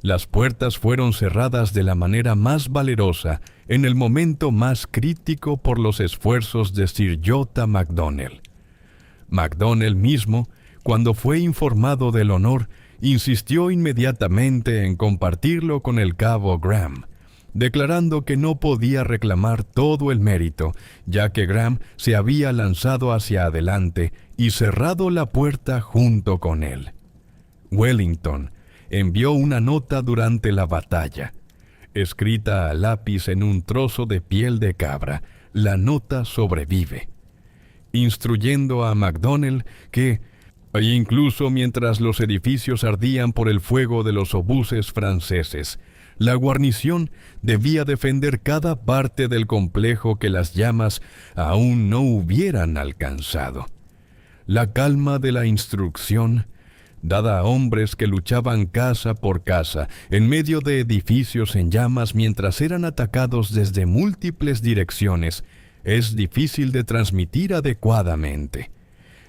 «Las puertas fueron cerradas de la manera más valerosa en el momento más crítico por los esfuerzos de Sir J. Macdonell. Macdonell mismo, cuando fue informado del honor, insistió inmediatamente en compartirlo con el cabo Graham, declarando que no podía reclamar todo el mérito, ya que Graham se había lanzado hacia adelante y cerrado la puerta junto con él. Wellington envió una nota durante la batalla. Escrita a lápiz en un trozo de piel de cabra, la nota sobrevive, instruyendo a Macdonell que, incluso mientras los edificios ardían por el fuego de los obuses franceses, la guarnición debía defender cada parte del complejo que las llamas aún no hubieran alcanzado. La calma de la instrucción, dada a hombres que luchaban casa por casa en medio de edificios en llamas mientras eran atacados desde múltiples direcciones, es difícil de transmitir adecuadamente.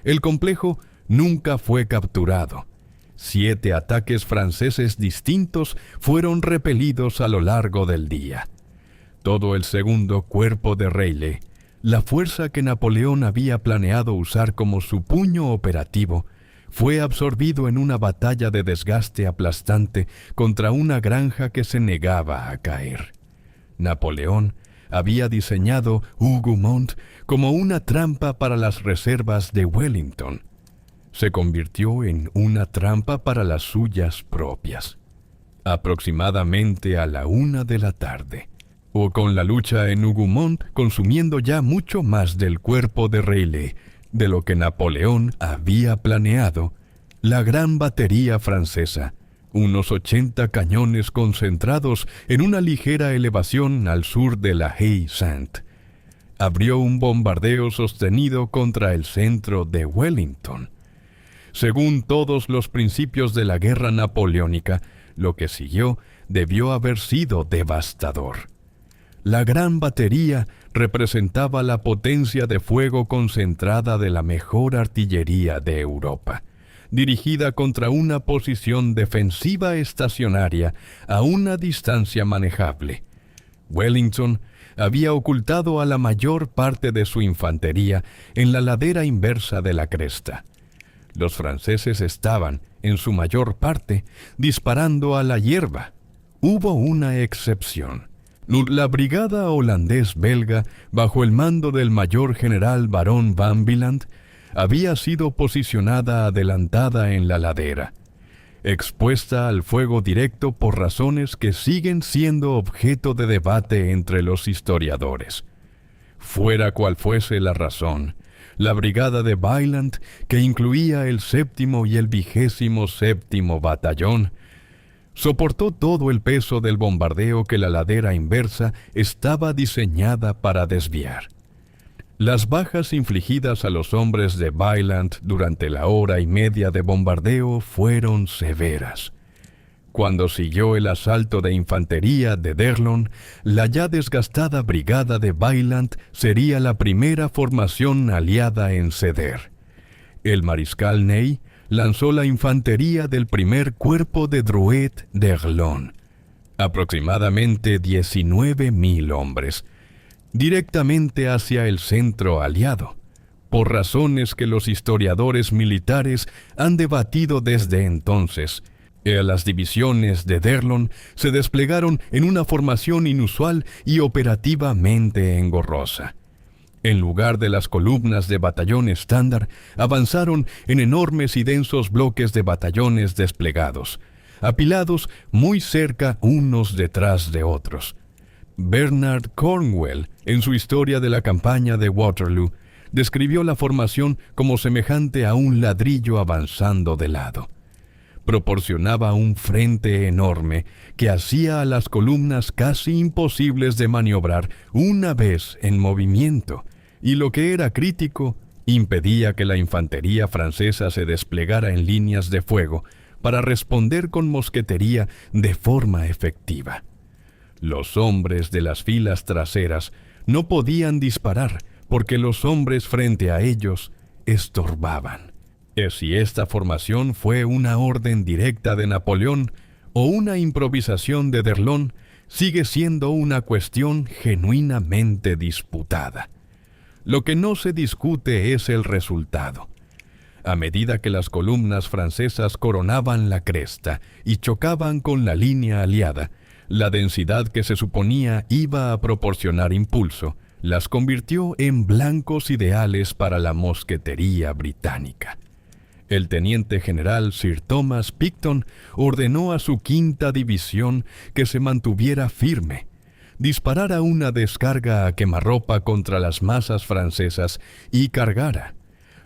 El complejo nunca fue capturado. 7 ataques franceses distintos fueron repelidos a lo largo del día. Todo el segundo cuerpo de Reille, la fuerza que Napoleón había planeado usar como su puño operativo, fue absorbido en una batalla de desgaste aplastante contra una granja que se negaba a caer. Napoleón había diseñado Hougoumont como una trampa para las reservas de Wellington. Se convirtió en una trampa para las suyas propias. Aproximadamente a la 1 de la tarde, con la lucha en Hougoumont consumiendo ya mucho más del cuerpo de Reille de lo que Napoleón había planeado, la gran batería francesa, unos 80 cañones concentrados en una ligera elevación al sur de la Haye-Sainte, abrió un bombardeo sostenido contra el centro de Wellington. Según todos los principios de la guerra napoleónica, lo que siguió debió haber sido devastador. La gran batería representaba la potencia de fuego concentrada de la mejor artillería de Europa, dirigida contra una posición defensiva estacionaria a una distancia manejable. Wellington había ocultado a la mayor parte de su infantería en la ladera inversa de la cresta. Los franceses estaban, en su mayor parte, disparando a la hierba. Hubo una excepción. La brigada holandés-belga, bajo el mando del mayor general Barón Van Wieland, había sido posicionada adelantada en la ladera, expuesta al fuego directo por razones que siguen siendo objeto de debate entre los historiadores. Fuera cual fuese la razón, la brigada de Wieland, que incluía el 7º y el 27º batallón, soportó todo el peso del bombardeo que la ladera inversa estaba diseñada para desviar. Las bajas infligidas a los hombres de Wieland durante la hora y media de bombardeo fueron severas. Cuando siguió el asalto de infantería de D'Erlon, la ya desgastada brigada de Wieland sería la primera formación aliada en ceder. El mariscal Ney lanzó la infantería del primer cuerpo de Drouet d'Erlon, aproximadamente 19,000 hombres, directamente hacia el centro aliado, por razones que los historiadores militares han debatido desde entonces. Las divisiones de D'Erlon se desplegaron en una formación inusual y operativamente engorrosa. En lugar de las columnas de batallón estándar, avanzaron en enormes y densos bloques de batallones desplegados, apilados muy cerca unos detrás de otros. Bernard Cornwell, en su historia de la campaña de Waterloo, describió la formación como semejante a un ladrillo avanzando de lado. Proporcionaba un frente enorme que hacía a las columnas casi imposibles de maniobrar una vez en movimiento, y lo que era crítico, impedía que la infantería francesa se desplegara en líneas de fuego para responder con mosquetería de forma efectiva. Los hombres de las filas traseras no podían disparar porque los hombres frente a ellos estorbaban. Si esta formación fue una orden directa de Napoleón o una improvisación de D'Erlon, sigue siendo una cuestión genuinamente disputada. Lo que no se discute es el resultado. A medida que las columnas francesas coronaban la cresta y chocaban con la línea aliada, la densidad que se suponía iba a proporcionar impulso las convirtió en blancos ideales para la mosquetería británica. El teniente general Sir Thomas Picton ordenó a su 5ª división que se mantuviera firme, disparara una descarga a quemarropa contra las masas francesas y cargara.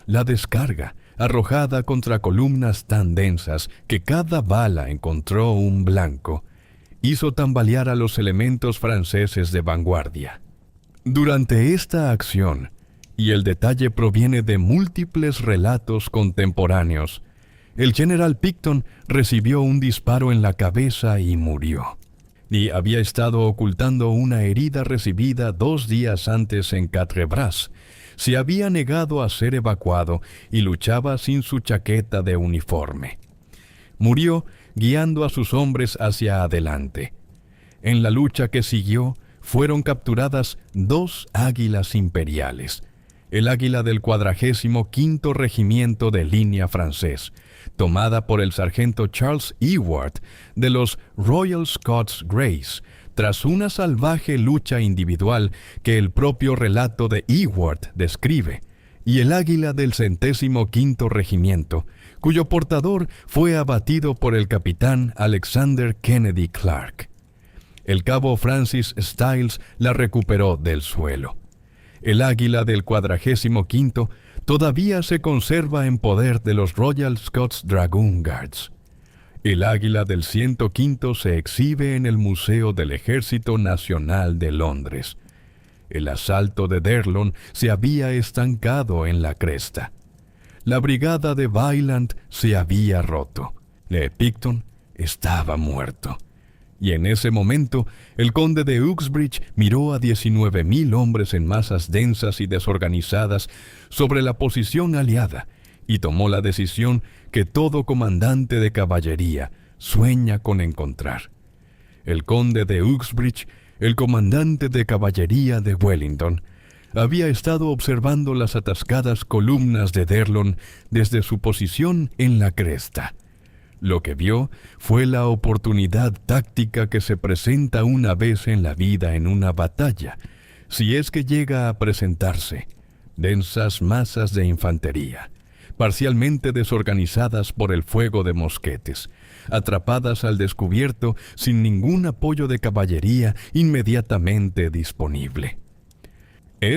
La descarga, arrojada contra columnas tan densas que cada bala encontró un blanco, hizo tambalear a los elementos franceses de vanguardia. Durante esta acción, y el detalle proviene de múltiples relatos contemporáneos, el general Picton recibió un disparo en la cabeza y murió. Y había estado ocultando una herida recibida 2 días antes en Quatre Bras. Se había negado a ser evacuado y luchaba sin su chaqueta de uniforme. Murió guiando a sus hombres hacia adelante. En la lucha que siguió, fueron capturadas 2 águilas imperiales. El águila del 45º Regimiento de Línea francés, tomada por el sargento Charles Ewart de los Royal Scots Greys, tras una salvaje lucha individual que el propio relato de Ewart describe, y el águila del 105º Regimiento, cuyo portador fue abatido por el capitán Alexander Kennedy Clark. El cabo Francis Styles la recuperó del suelo. El águila del 45º todavía se conserva en poder de los Royal Scots Dragoon Guards. El águila del 105 se exhibe en el Museo del Ejército Nacional de Londres. El asalto de Derlon se había estancado en la cresta. La brigada de Vaillant se había roto. Le Picton estaba muerto. Y en ese momento, el conde de Uxbridge miró a 19.000 hombres en masas densas y desorganizadas sobre la posición aliada y tomó la decisión que todo comandante de caballería sueña con encontrar. El conde de Uxbridge, el comandante de caballería de Wellington, había estado observando las atascadas columnas de Derlon desde su posición en la cresta. Lo que vio fue la oportunidad táctica que se presenta una vez en la vida en una batalla, si es que llega a presentarse. Densas masas de infantería, parcialmente desorganizadas por el fuego de mosquetes, atrapadas al descubierto sin ningún apoyo de caballería inmediatamente disponible.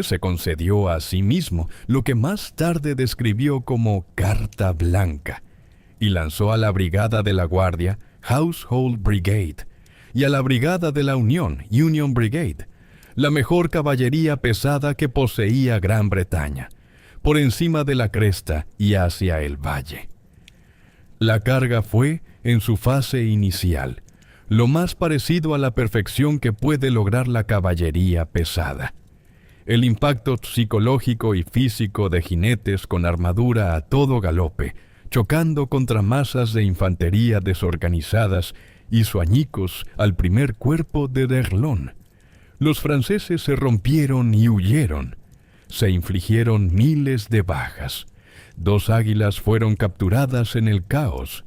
Se concedió a sí mismo lo que más tarde describió como carta blanca, y lanzó a la brigada de la Guardia, Household Brigade, y a la brigada de la Unión, Union Brigade, la mejor caballería pesada que poseía Gran Bretaña, por encima de la cresta y hacia el valle. La carga fue, en su fase inicial, lo más parecido a la perfección que puede lograr la caballería pesada. El impacto psicológico y físico de jinetes con armadura a todo galope, chocando contra masas de infantería desorganizadas, hizo añicos al primer cuerpo de Derlon. Los franceses se rompieron y huyeron. Se infligieron miles de bajas. 2 águilas fueron capturadas en el caos.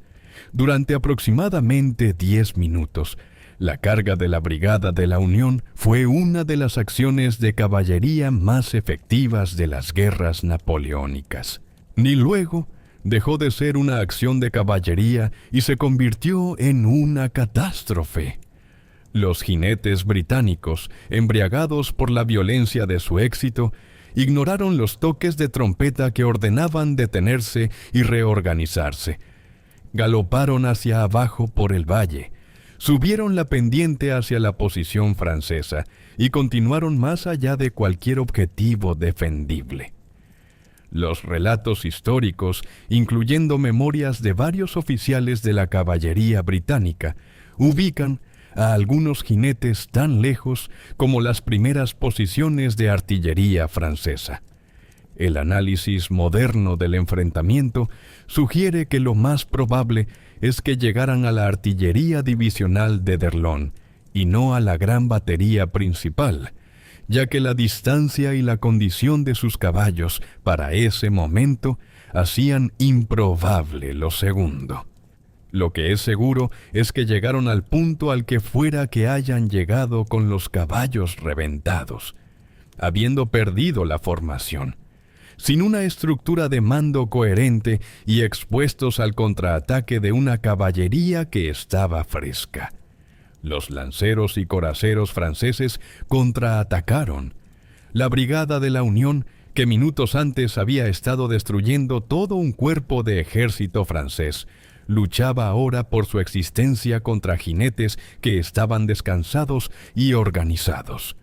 Durante aproximadamente 10 minutos, la carga de la Brigada de la Unión fue una de las acciones de caballería más efectivas de las guerras napoleónicas. Ni luego dejó de ser una acción de caballería y se convirtió en una catástrofe. Los jinetes británicos, embriagados por la violencia de su éxito, ignoraron los toques de trompeta que ordenaban detenerse y reorganizarse. Galoparon hacia abajo por el valle, subieron la pendiente hacia la posición francesa y continuaron más allá de cualquier objetivo defendible. Los relatos históricos, incluyendo memorias de varios oficiales de la caballería británica, ubican a algunos jinetes tan lejos como las primeras posiciones de artillería francesa. El análisis moderno del enfrentamiento sugiere que lo más probable es que llegaran a la artillería divisional de Derlon y no a la gran batería principal, ya que la distancia y la condición de sus caballos para ese momento hacían improbable lo segundo. Lo que es seguro es que llegaron al punto al que fuera que hayan llegado con los caballos reventados, habiendo perdido la formación, sin una estructura de mando coherente y expuestos al contraataque de una caballería que estaba fresca. Los lanceros y coraceros franceses contraatacaron. La Brigada de la Unión, que minutos antes había estado destruyendo todo un cuerpo de ejército francés, luchaba ahora por su existencia contra jinetes que estaban descansados y organizados.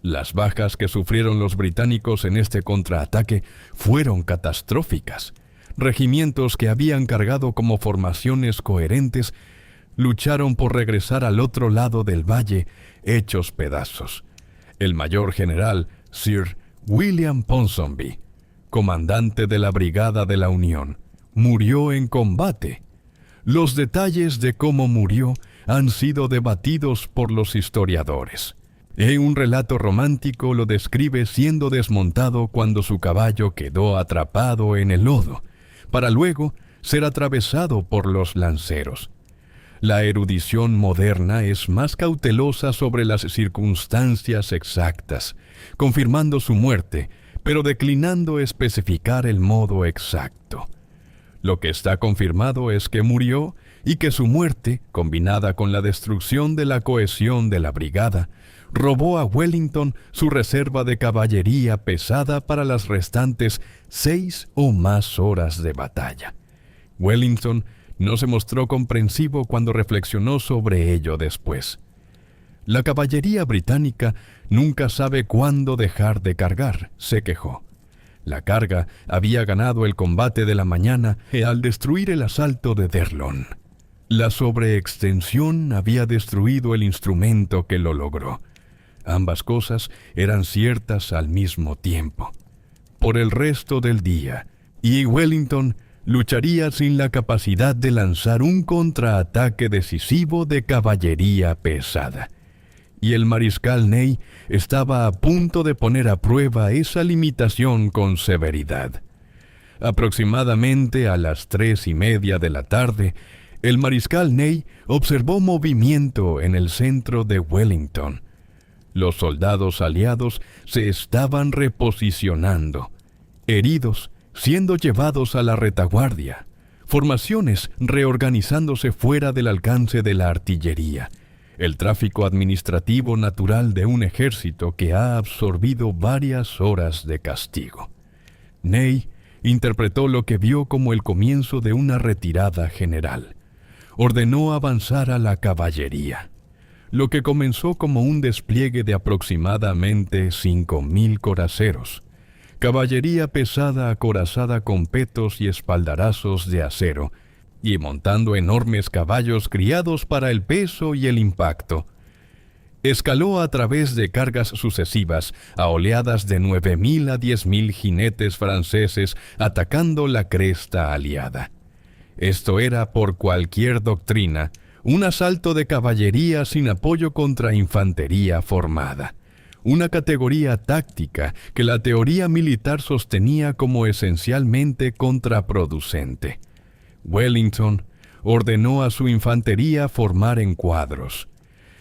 Las bajas que sufrieron los británicos en este contraataque fueron catastróficas. Regimientos que habían cargado como formaciones coherentes lucharon por regresar al otro lado del valle hechos pedazos. El mayor general, Sir William Ponsonby, comandante de la Brigada de la Unión, murió en combate. Los detalles de cómo murió han sido debatidos por los historiadores. Un relato romántico lo describe siendo desmontado cuando su caballo quedó atrapado en el lodo, para luego ser atravesado por los lanceros. La erudición moderna es más cautelosa sobre las circunstancias exactas, confirmando su muerte, pero declinando especificar el modo exacto. Lo que está confirmado es que murió y que su muerte, combinada con la destrucción de la cohesión de la brigada, robó a Wellington su reserva de caballería pesada para las restantes 6 o más horas de batalla. Wellington no se mostró comprensivo cuando reflexionó sobre ello después. La caballería británica nunca sabe cuándo dejar de cargar, se quejó. La carga había ganado el combate de la mañana al destruir el asalto de Derlón. La sobreextensión había destruido el instrumento que lo logró. Ambas cosas eran ciertas al mismo tiempo. Por el resto del día, y Wellington lucharía sin la capacidad de lanzar un contraataque decisivo de caballería pesada. Y el mariscal Ney estaba a punto de poner a prueba esa limitación con severidad. Aproximadamente a las 3:30 de la tarde, el mariscal Ney observó movimiento en el centro de Wellington. Los soldados aliados se estaban reposicionando, heridos siendo llevados a la retaguardia, formaciones reorganizándose fuera del alcance de la artillería, el tráfico administrativo natural de un ejército que ha absorbido varias horas de castigo. Ney interpretó lo que vio como el comienzo de una retirada general. Ordenó avanzar a la caballería, lo que comenzó como un despliegue de aproximadamente 5,000 coraceros, caballería pesada acorazada con petos y espaldarazos de acero, y montando enormes caballos criados para el peso y el impacto. Escaló a través de cargas sucesivas a oleadas de 9,000 a 10,000 jinetes franceses atacando la cresta aliada. Esto era, por cualquier doctrina, un asalto de caballería sin apoyo contra infantería formada, una categoría táctica que la teoría militar sostenía como esencialmente contraproducente. Wellington ordenó a su infantería formar en cuadros.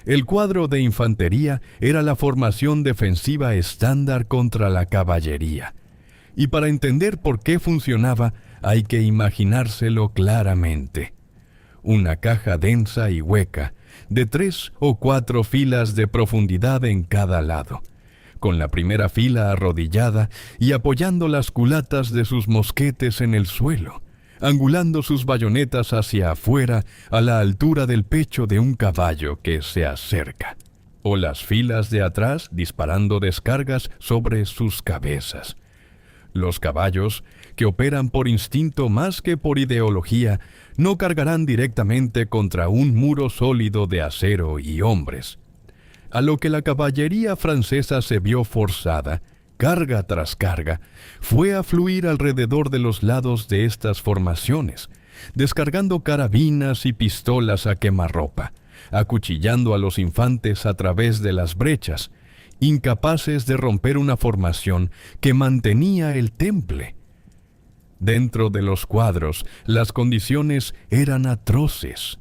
El cuadro de infantería era la formación defensiva estándar contra la caballería. Y para entender por qué funcionaba, hay que imaginárselo claramente. Una caja densa y hueca, de 3 o 4 filas de profundidad en cada lado, con la primera fila arrodillada y apoyando las culatas de sus mosquetes en el suelo, angulando sus bayonetas hacia afuera a la altura del pecho de un caballo que se acerca, o las filas de atrás disparando descargas sobre sus cabezas. Los caballos, que operan por instinto más que por ideología, no cargarán directamente contra un muro sólido de acero y hombres. A lo que la caballería francesa se vio forzada, carga tras carga, fue a fluir alrededor de los lados de estas formaciones, descargando carabinas y pistolas a quemarropa, acuchillando a los infantes a través de las brechas, incapaces de romper una formación que mantenía el temple. Dentro de los cuadros, las condiciones eran atroces.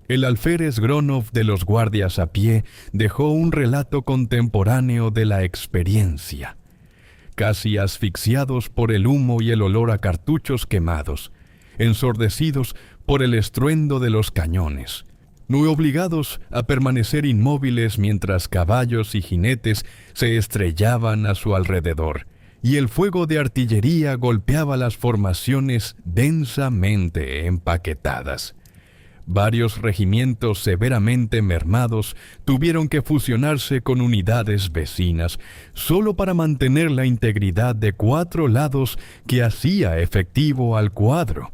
El alférez Gronov de los guardias a pie dejó un relato contemporáneo de la experiencia. Casi asfixiados por el humo y el olor a cartuchos quemados, ensordecidos por el estruendo de los cañones, no obligados a permanecer inmóviles mientras caballos y jinetes se estrellaban a su alrededor, y el fuego de artillería golpeaba las formaciones densamente empaquetadas. Varios regimientos severamente mermados tuvieron que fusionarse con unidades vecinas, solo para mantener la integridad de 4 lados que hacía efectivo al cuadro.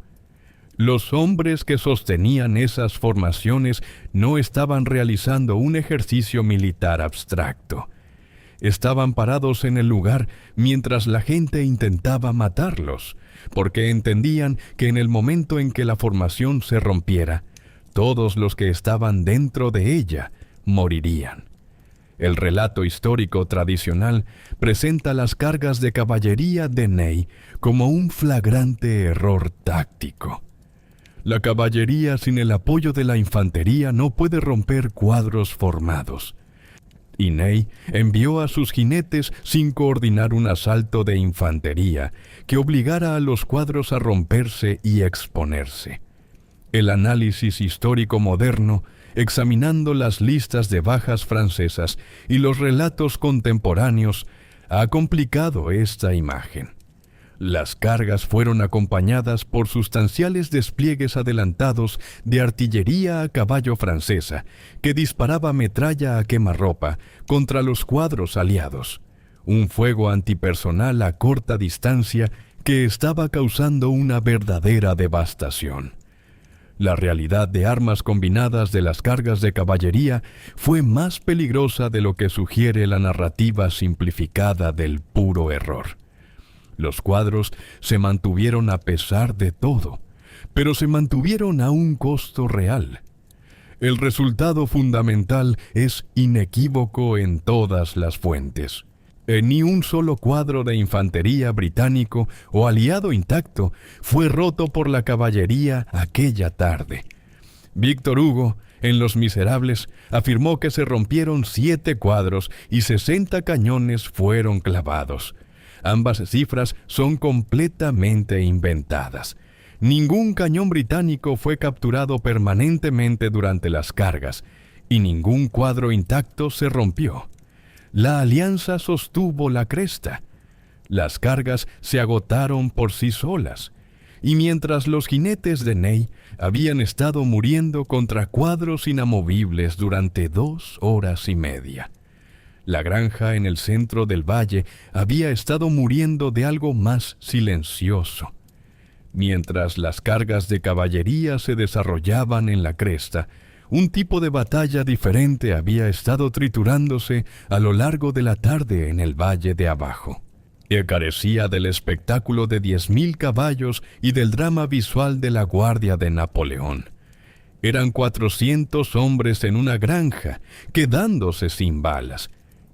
Los hombres que sostenían esas formaciones no estaban realizando un ejercicio militar abstracto. Estaban parados en el lugar mientras la gente intentaba matarlos, porque entendían que en el momento en que la formación se rompiera, todos los que estaban dentro de ella morirían. El relato histórico tradicional presenta las cargas de caballería de Ney como un flagrante error táctico. La caballería sin el apoyo de la infantería no puede romper cuadros formados. Y Ney envió a sus jinetes sin coordinar un asalto de infantería que obligara a los cuadros a romperse y exponerse. El análisis histórico moderno examinando las listas de bajas francesas y los relatos contemporáneos, ha complicado esta imagen. Las cargas fueron acompañadas por sustanciales despliegues adelantados de artillería a caballo francesa, que disparaba metralla a quemarropa contra los cuadros aliados. Un fuego antipersonal a corta distancia que estaba causando una verdadera devastación. La realidad de armas combinadas de las cargas de caballería fue más peligrosa de lo que sugiere la narrativa simplificada del puro error. Los cuadros se mantuvieron a pesar de todo, pero se mantuvieron a un costo real. El resultado fundamental es inequívoco en todas las fuentes. Ni un solo cuadro de infantería británico o aliado intacto fue roto por la caballería aquella tarde. Víctor Hugo, en Los Miserables, afirmó que se rompieron 7 cuadros y 60 cañones fueron clavados. Ambas cifras son completamente inventadas. Ningún cañón británico fue capturado permanentemente durante las cargas, y ningún cuadro intacto se rompió. La alianza sostuvo la cresta. Las cargas se agotaron por sí solas, y mientras los jinetes de Ney habían estado muriendo contra cuadros inamovibles durante 2 horas y media. La granja en el centro del valle había estado muriendo de algo más silencioso. Mientras las cargas de caballería se desarrollaban en la cresta, un tipo de batalla diferente había estado triturándose a lo largo de la tarde en el valle de abajo. Y carecía del espectáculo de 10.000 caballos y del drama visual de la guardia de Napoleón. Eran 400 hombres en una granja, quedándose sin balas,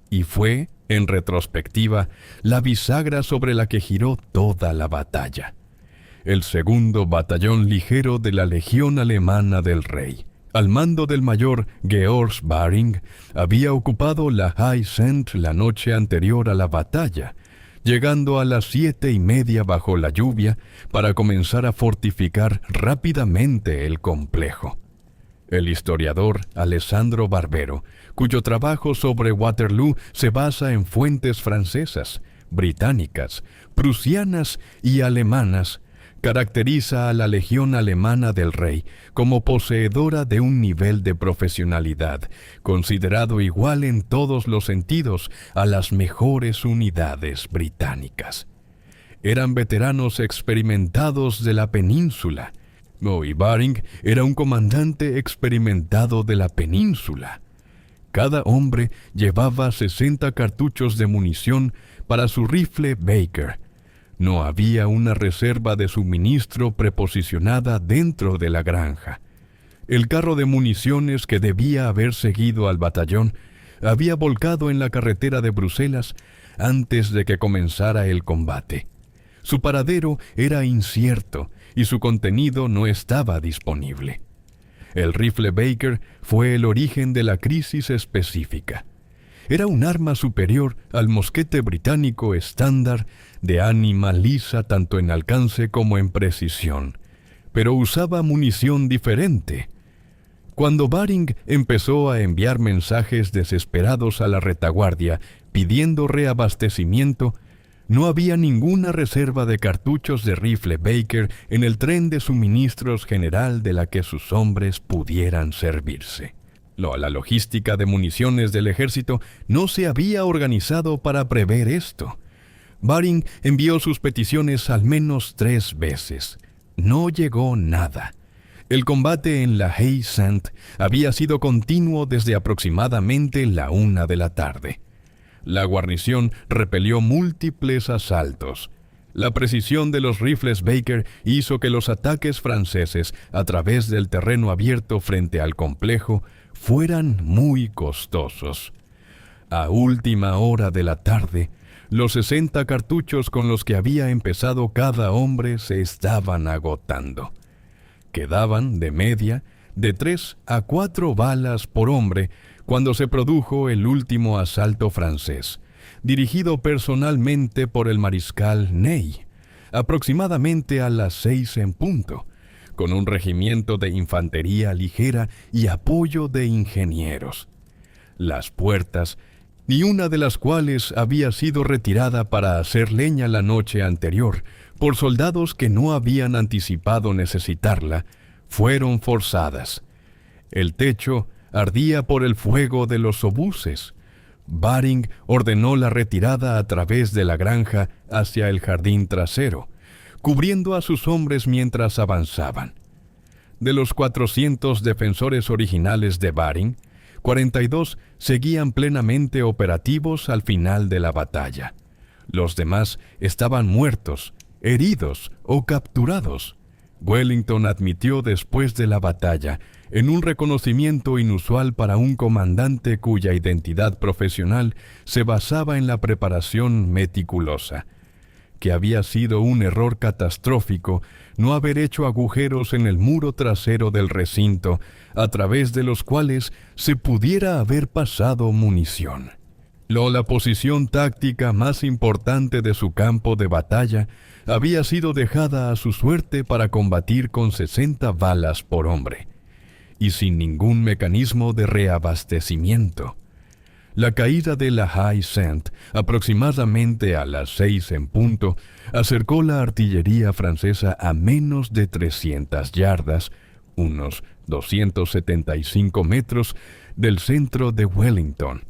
y fue, en retrospectiva, la bisagra sobre la que giró toda la batalla. El segundo batallón ligero de la Legión Alemana del Rey, al mando del mayor Georg Baring, había ocupado la Haie-Sainte la noche anterior a la batalla, llegando a las 7:30 bajo la lluvia para comenzar a fortificar rápidamente el complejo. El historiador Alessandro Barbero, cuyo trabajo sobre Waterloo se basa en fuentes francesas, británicas, prusianas y alemanas, caracteriza a la Legión Alemana del Rey como poseedora de un nivel de profesionalidad considerado igual en todos los sentidos a las mejores unidades británicas. Eran veteranos experimentados de la península. Y Baring era un comandante experimentado de la península. Cada hombre llevaba 60 cartuchos de munición para su rifle Baker. No había una reserva de suministro preposicionada dentro de la granja. El carro de municiones que debía haber seguido al batallón había volcado en la carretera de Bruselas antes de que comenzara el combate. Su paradero era incierto y su contenido no estaba disponible. El rifle Baker fue el origen de la crisis específica. Era un arma superior al mosquete británico estándar de ánima lisa tanto en alcance como en precisión, pero usaba munición diferente. Cuando Baring empezó a enviar mensajes desesperados a la retaguardia pidiendo reabastecimiento, no había ninguna reserva de cartuchos de rifle Baker en el tren de suministros general de la que sus hombres pudieran servirse. La logística de municiones del ejército no se había organizado para prever esto. Baring envió sus peticiones al menos 3 veces. No llegó nada. El combate en la Haie-Sainte había sido continuo desde aproximadamente la 1 de la tarde. La guarnición repelió múltiples asaltos. La precisión de los rifles Baker hizo que los ataques franceses a través del terreno abierto frente al complejo fueran muy costosos. A última hora de la tarde, los 60 cartuchos con los que había empezado cada hombre se estaban agotando. Quedaban, de media, de 3 a 4 balas por hombre cuando se produjo el último asalto francés, dirigido personalmente por el mariscal Ney, aproximadamente a las 6 en punto, con un regimiento de infantería ligera y apoyo de ingenieros. Las puertas, ni una de las cuales había sido retirada para hacer leña la noche anterior por soldados que no habían anticipado necesitarla, fueron forzadas. El techo ardía por el fuego de los obuses. Baring ordenó la retirada a través de la granja hacia el jardín trasero, cubriendo a sus hombres mientras avanzaban. De los 400 defensores originales de Baring, 42 seguían plenamente operativos al final de la batalla. Los demás estaban muertos, heridos o capturados. Wellington admitió después de la batalla, en un reconocimiento inusual para un comandante cuya identidad profesional se basaba en la preparación meticulosa, que había sido un error catastrófico no haber hecho agujeros en el muro trasero del recinto, a través de los cuales se pudiera haber pasado munición. La posición táctica más importante de su campo de batalla había sido dejada a su suerte para combatir con 60 balas por hombre, y sin ningún mecanismo de reabastecimiento. La caída de la High Saint, aproximadamente a las 6 en punto, acercó la artillería francesa a menos de 300 yardas, unos 275 metros, del centro de Wellington.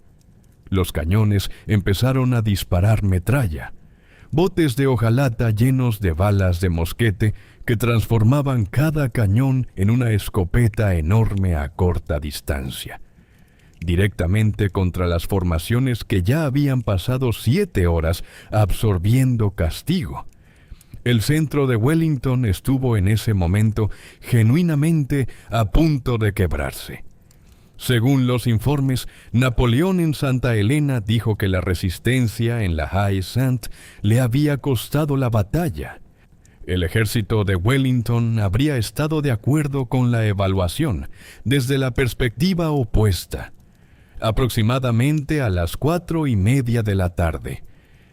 Los cañones empezaron a disparar metralla, botes de hojalata llenos de balas de mosquete que transformaban cada cañón en una escopeta enorme a corta distancia, directamente contra las formaciones que ya habían pasado 7 horas absorbiendo castigo. El centro de Wellington estuvo en ese momento genuinamente a punto de quebrarse. Según los informes, Napoleón en Santa Helena dijo que la resistencia en la High Saint le había costado la batalla. El ejército de Wellington habría estado de acuerdo con la evaluación desde la perspectiva opuesta. Aproximadamente a las 4:30 de la tarde,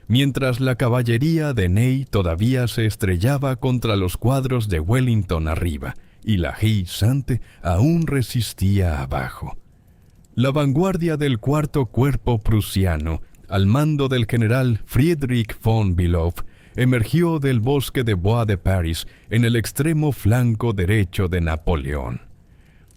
mientras la caballería de Ney todavía se estrellaba contra los cuadros de Wellington arriba, y la High Saint aún resistía abajo. La vanguardia del cuarto cuerpo prusiano, al mando del general Friedrich von Bülow, emergió del bosque de Bois de Paris en el extremo flanco derecho de Napoleón.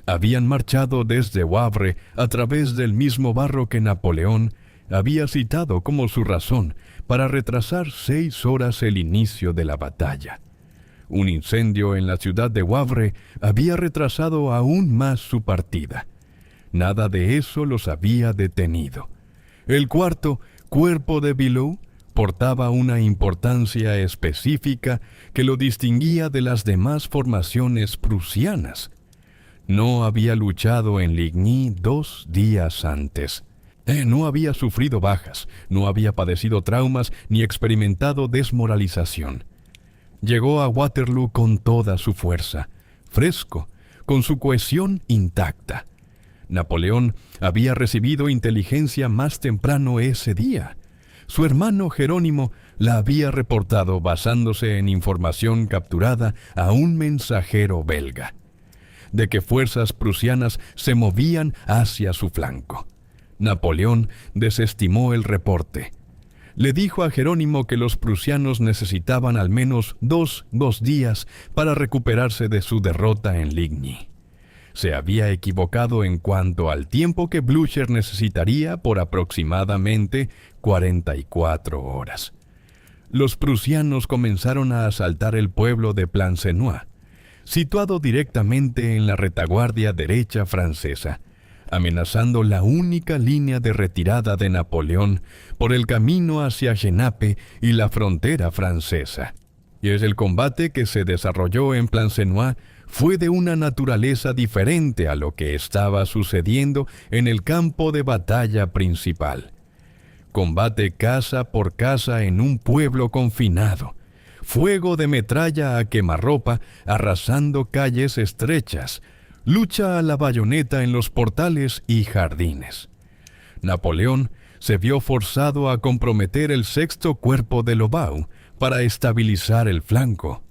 Habían marchado desde Wavre a través del mismo barro que Napoleón había citado como su razón para retrasar 6 horas el inicio de la batalla. Un incendio en la ciudad de Wavre había retrasado aún más su partida. Nada de eso los había detenido. El cuarto cuerpo de Bülow portaba una importancia específica que lo distinguía de las demás formaciones prusianas. No había luchado en Ligny 2 días antes. No había sufrido bajas, no había padecido traumas ni experimentado desmoralización. Llegó a Waterloo con toda su fuerza, fresco, con su cohesión intacta. Napoleón había recibido inteligencia más temprano ese día. Su hermano Jerónimo la había reportado basándose en información capturada a un mensajero belga, de que fuerzas prusianas se movían hacia su flanco. Napoleón desestimó el reporte. Le dijo a Jerónimo que los prusianos necesitaban al menos dos días para recuperarse de su derrota en Ligny. Se había equivocado en cuanto al tiempo que Blücher necesitaría, por aproximadamente 44 horas. Los prusianos comenzaron a asaltar el pueblo de Plancenoit, situado directamente en la retaguardia derecha francesa, amenazando la única línea de retirada de Napoleón por el camino hacia Genappe y la frontera francesa. Y el combate que se desarrolló en Plancenoit fue de una naturaleza diferente a lo que estaba sucediendo en el campo de batalla principal. Combate casa por casa en un pueblo confinado. Fuego de metralla a quemarropa arrasando calles estrechas. Lucha a la bayoneta en los portales y jardines. Napoleón se vio forzado a comprometer el sexto cuerpo de Lobau para estabilizar el flanco.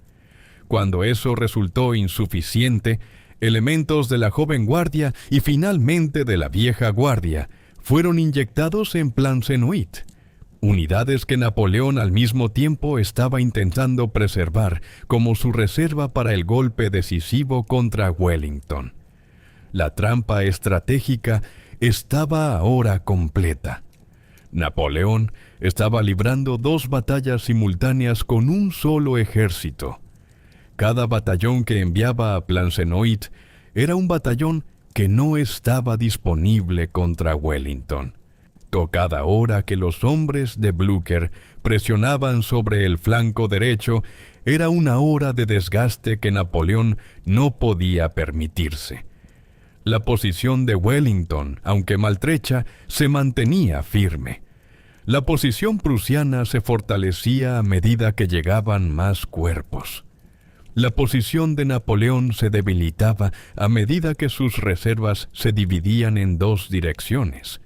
Cuando eso resultó insuficiente, elementos de la joven guardia y finalmente de la vieja guardia fueron inyectados en Plancenoit, unidades que Napoleón al mismo tiempo estaba intentando preservar como su reserva para el golpe decisivo contra Wellington. La trampa estratégica estaba ahora completa. Napoleón estaba librando 2 batallas simultáneas con un solo ejército. Cada batallón que enviaba a Plancenoit era un batallón que no estaba disponible contra Wellington. Cada hora que los hombres de Blücher presionaban sobre el flanco derecho era una hora de desgaste que Napoleón no podía permitirse. La posición de Wellington, aunque maltrecha, se mantenía firme. La posición prusiana se fortalecía a medida que llegaban más cuerpos. La posición de Napoleón se debilitaba a medida que sus reservas se dividían en 2 direcciones.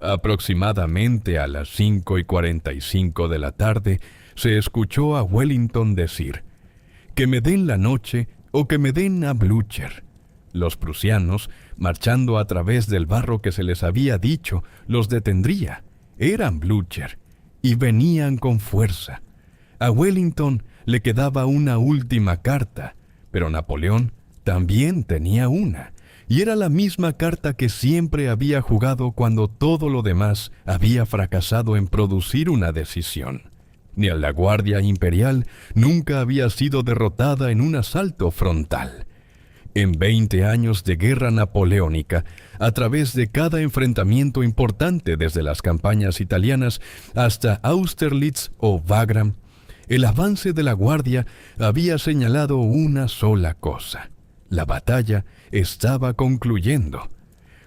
Aproximadamente a las 5:45 de la tarde se escuchó a Wellington decir: «Que me den la noche o que me den a Blücher». Los prusianos, marchando a través del barro que se les había dicho, los detendría. Eran Blücher y venían con fuerza. A Wellington le quedaba una última carta, pero Napoleón también tenía una, y era la misma carta que siempre había jugado cuando todo lo demás había fracasado en producir una decisión. Ni a la Guardia Imperial nunca había sido derrotada en un asalto frontal. En 20 años de guerra napoleónica, a través de cada enfrentamiento importante desde las campañas italianas hasta Austerlitz o Wagram, el avance de la Guardia había señalado una sola cosa: la batalla estaba concluyendo.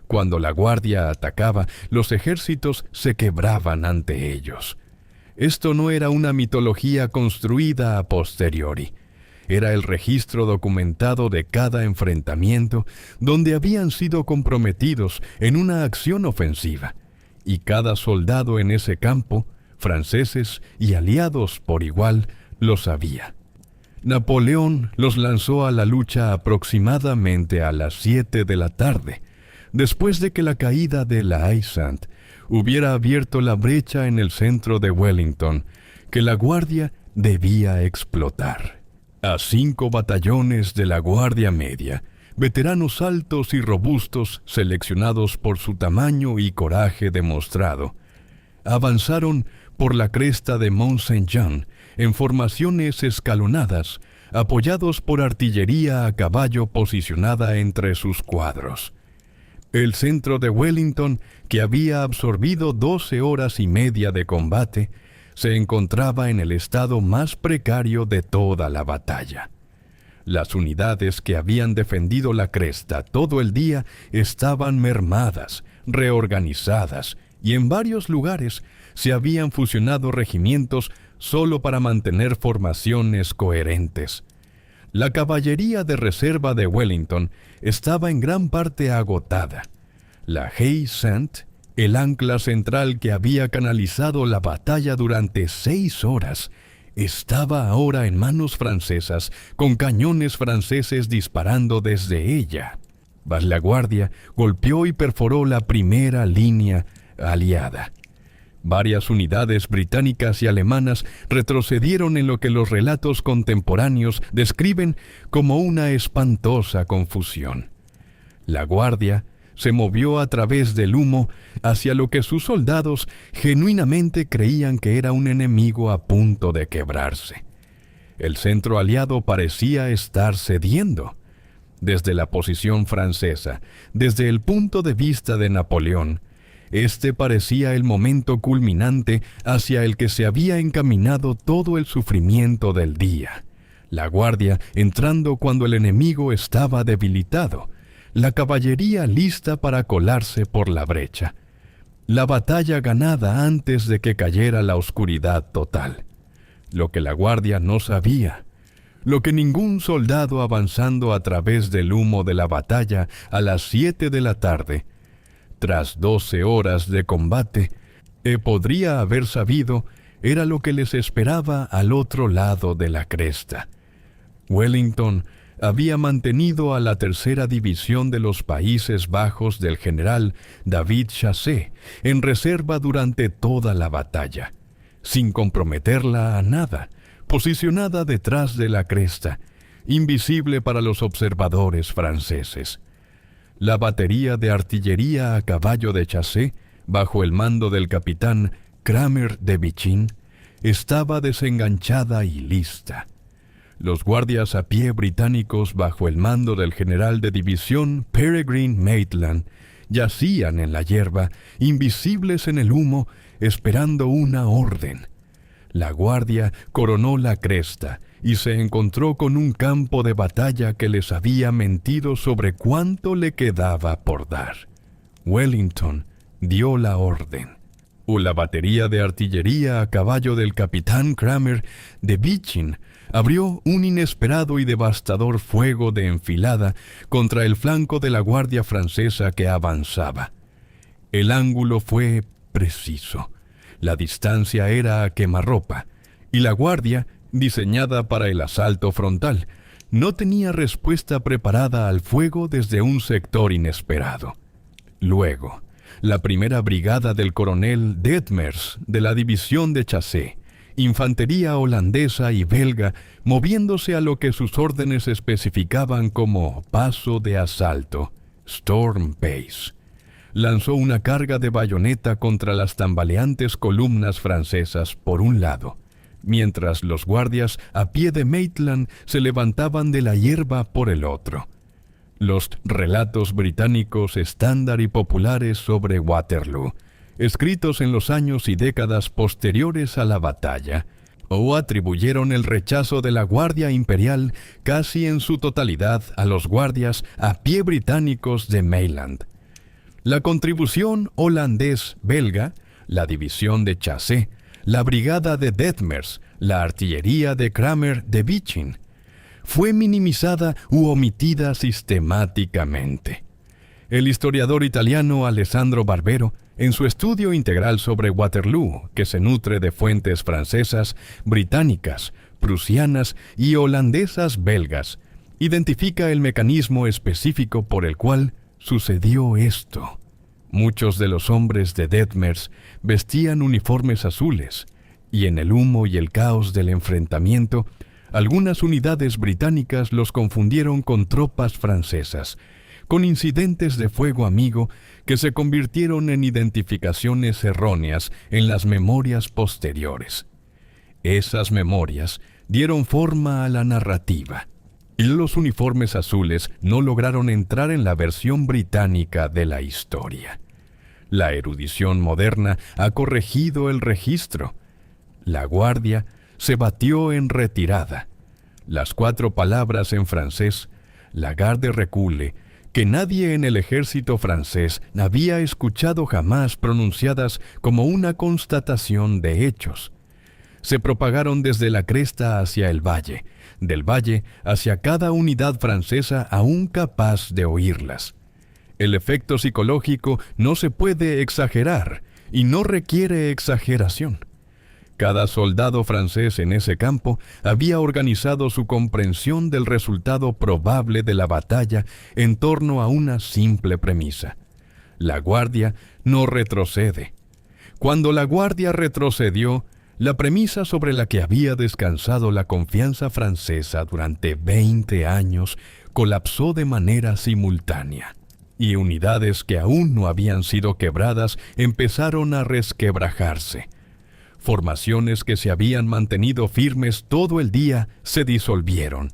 Cuando la Guardia atacaba, los ejércitos se quebraban ante ellos. Esto no era una mitología construida a posteriori. Era el registro documentado de cada enfrentamiento donde habían sido comprometidos en una acción ofensiva, y cada soldado en ese campo, franceses y aliados por igual, lo sabía. Napoleón los lanzó a la lucha aproximadamente a las 7 de la tarde, después de que la caída de la Haie Sainte hubiera abierto la brecha en el centro de Wellington, que la Guardia debía explotar. A 5 batallones de la Guardia Media, veteranos altos y robustos seleccionados por su tamaño y coraje demostrado, avanzaron por la cresta de Mont Saint-Jean en formaciones escalonadas, apoyados por artillería a caballo posicionada entre sus cuadros. El centro de Wellington, que había absorbido 12 horas y media de combate, se encontraba en el estado más precario de toda la batalla. Las unidades que habían defendido la cresta todo el día estaban mermadas, reorganizadas, y en varios lugares se habían fusionado regimientos solo para mantener formaciones coherentes. La caballería de reserva de Wellington estaba en gran parte agotada. La Haie Sainte, el ancla central que había canalizado la batalla durante 6 horas, estaba ahora en manos francesas, con cañones franceses disparando desde ella. Mas la Guardia golpeó y perforó la primera línea aliada. Varias unidades británicas y alemanas retrocedieron en lo que los relatos contemporáneos describen como una espantosa confusión. La Guardia se movió a través del humo hacia lo que sus soldados genuinamente creían que era un enemigo a punto de quebrarse. El centro aliado parecía estar cediendo. Desde la posición francesa, desde el punto de vista de Napoleón, este parecía el momento culminante hacia el que se había encaminado todo el sufrimiento del día. La Guardia entrando cuando el enemigo estaba debilitado, la caballería lista para colarse por la brecha. La batalla ganada antes de que cayera la oscuridad total. Lo que la Guardia no sabía, lo que ningún soldado avanzando a través del humo de la batalla a las 7 de la tarde, tras 12 horas de combate, podría haber sabido, era lo que les esperaba al otro lado de la cresta. Wellington había mantenido a la tercera división de los Países Bajos del general David Chassé en reserva durante toda la batalla, sin comprometerla a nada, posicionada detrás de la cresta, invisible para los observadores franceses. La batería de artillería a caballo de Chassé, bajo el mando del capitán Kramer de Vichin, estaba desenganchada y lista. Los guardias a pie británicos bajo el mando del general de división Peregrine Maitland yacían en la hierba, invisibles en el humo, esperando una orden. La guardia coronó la cresta y se encontró con un campo de batalla que les había mentido sobre cuánto le quedaba por dar. Wellington dio la orden. La batería de artillería a caballo del capitán Kramer de Vichin abrió un inesperado y devastador fuego de enfilada contra el flanco de la guardia francesa que avanzaba. El ángulo fue preciso. La distancia era a quemarropa, y la guardia, diseñada para el asalto frontal, no tenía respuesta preparada al fuego desde un sector inesperado. Luego, la primera brigada del coronel Detmers de la división de Chassé, infantería holandesa y belga, moviéndose a lo que sus órdenes especificaban como paso de asalto, Storm Pace, lanzó una carga de bayoneta contra las tambaleantes columnas francesas por un lado, mientras los guardias a pie de Maitland se levantaban de la hierba por el otro. Los relatos británicos estándar y populares sobre Waterloo, escritos en los años y décadas posteriores a la batalla, atribuyeron el rechazo de la Guardia Imperial casi en su totalidad a los guardias a pie británicos de Maitland. La contribución holandés-belga, la división de Chassé, la brigada de Detmers, la artillería de Kramer de Vichin, fue minimizada u omitida sistemáticamente. El historiador italiano Alessandro Barbero, en su estudio integral sobre Waterloo, que se nutre de fuentes francesas, británicas, prusianas y holandesas belgas, identifica el mecanismo específico por el cual sucedió esto. Muchos de los hombres de Detmers vestían uniformes azules, y en el humo y el caos del enfrentamiento, algunas unidades británicas los confundieron con tropas francesas, con incidentes de fuego amigo que se convirtieron en identificaciones erróneas en las memorias posteriores. Esas memorias dieron forma a la narrativa, y los uniformes azules no lograron entrar en la versión británica de la historia. La erudición moderna ha corregido el registro. La guardia se batió en retirada. Las 4 palabras en francés, la garde recule, que nadie en el ejército francés había escuchado jamás pronunciadas como una constatación de hechos, se propagaron desde la cresta hacia el valle, del valle hacia cada unidad francesa aún capaz de oírlas. El efecto psicológico no se puede exagerar y no requiere exageración. Cada soldado francés en ese campo había organizado su comprensión del resultado probable de la batalla en torno a una simple premisa: la guardia no retrocede. Cuando la guardia retrocedió, la premisa sobre la que había descansado la confianza francesa durante 20 años colapsó de manera simultánea, y unidades que aún no habían sido quebradas empezaron a resquebrajarse. Formaciones que se habían mantenido firmes todo el día se disolvieron.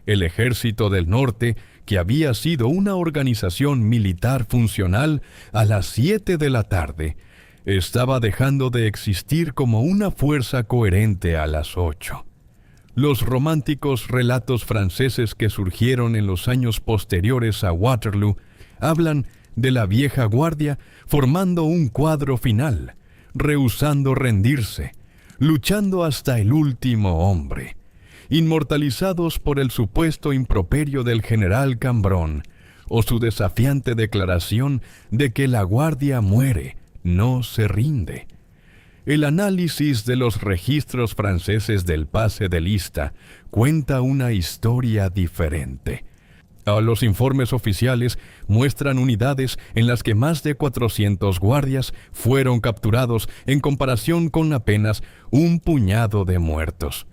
El ejército del norte, que había sido una organización militar funcional a las 7 de la tarde, estaba dejando de existir como una fuerza coherente a las 8. Los románticos relatos franceses que surgieron en los años posteriores a Waterloo hablan de la vieja guardia formando un cuadro final, rehusando rendirse, luchando hasta el último hombre, inmortalizados por el supuesto improperio del general Cambronne o su desafiante declaración de que la guardia muere, no se rinde. El análisis de los registros franceses del pase de lista cuenta una historia diferente. Los informes oficiales muestran unidades en las que más de 400 guardias fueron capturados en comparación con apenas un puñado de muertos.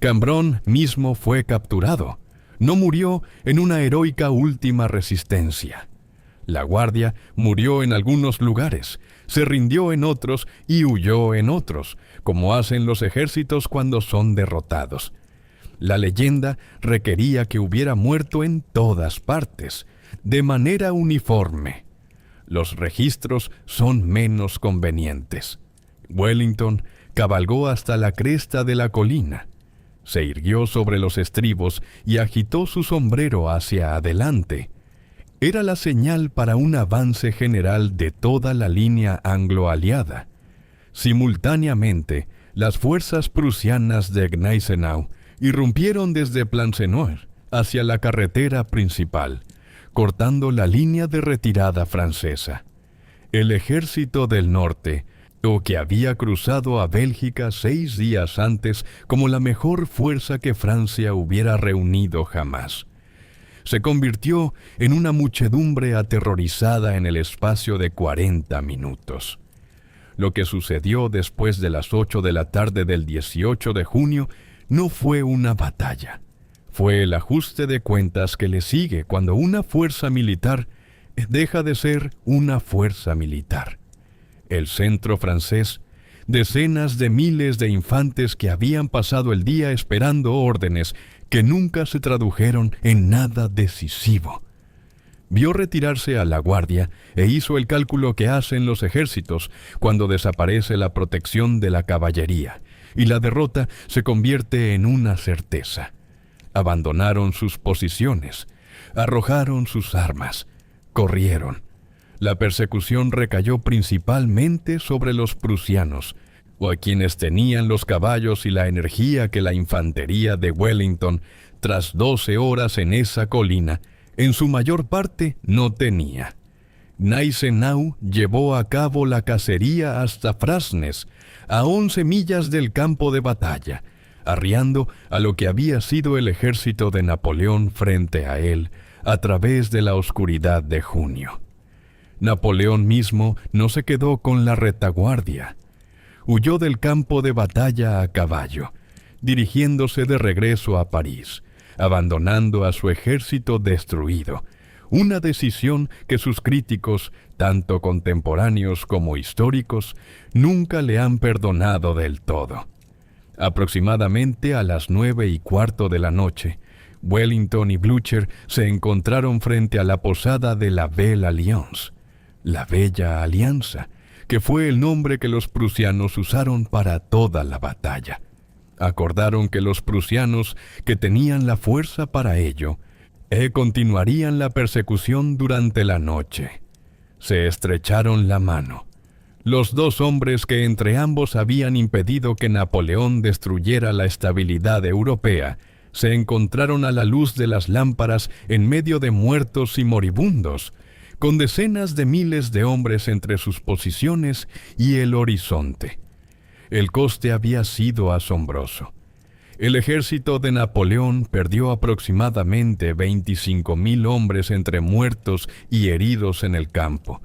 Cambronne mismo fue capturado. No murió en una heroica última resistencia. La guardia murió en algunos lugares, se rindió en otros y huyó en otros, como hacen los ejércitos cuando son derrotados. La leyenda requería que hubiera muerto en todas partes, de manera uniforme. Los registros son menos convenientes. Wellington cabalgó hasta la cresta de la colina. Se irguió sobre los estribos y agitó su sombrero hacia adelante. Era la señal para un avance general de toda la línea anglo-aliada. Simultáneamente, las fuerzas prusianas de Gneisenau irrumpieron desde Plancenoit hacia la carretera principal, cortando la línea de retirada francesa. El ejército del norte, o que había cruzado a Bélgica 6 días antes como la mejor fuerza que Francia hubiera reunido jamás, se convirtió en una muchedumbre aterrorizada en el espacio de 40 minutos. Lo que sucedió después de las 8 de la tarde del 18 de junio no fue una batalla. Fue el ajuste de cuentas que le sigue cuando una fuerza militar deja de ser una fuerza militar. El centro francés, decenas de miles de infantes que habían pasado el día esperando órdenes que nunca se tradujeron en nada decisivo. Vio retirarse a la guardia e hizo el cálculo que hacen los ejércitos cuando desaparece la protección de la caballería y la derrota se convierte en una certeza. Abandonaron sus posiciones, arrojaron sus armas, corrieron. La persecución recayó principalmente sobre los prusianos, o a quienes tenían los caballos y la energía que la infantería de Wellington, tras 12 horas en esa colina, en su mayor parte no tenía. Gneisenau llevó a cabo la cacería hasta Frasnes, a 11 millas del campo de batalla, arriando a lo que había sido el ejército de Napoleón frente a él, a través de la oscuridad de junio. Napoleón mismo no se quedó con la retaguardia. Huyó del campo de batalla a caballo, dirigiéndose de regreso a París, abandonando a su ejército destruido, una decisión que sus críticos, tanto contemporáneos como históricos, nunca le han perdonado del todo. Aproximadamente a las 9:15 de la noche, Wellington y Blücher se encontraron frente a la posada de la Belle Alliance, la Bella Alianza, que fue el nombre que los prusianos usaron para toda la batalla. Acordaron que los prusianos, que tenían la fuerza para ello, continuarían la persecución durante la noche. Se estrecharon la mano. Los dos hombres que entre ambos habían impedido que Napoleón destruyera la estabilidad europea, se encontraron a la luz de las lámparas en medio de muertos y moribundos, con decenas de miles de hombres entre sus posiciones y el horizonte. El coste había sido asombroso. El ejército de Napoleón perdió aproximadamente 25,000 hombres entre muertos y heridos en el campo,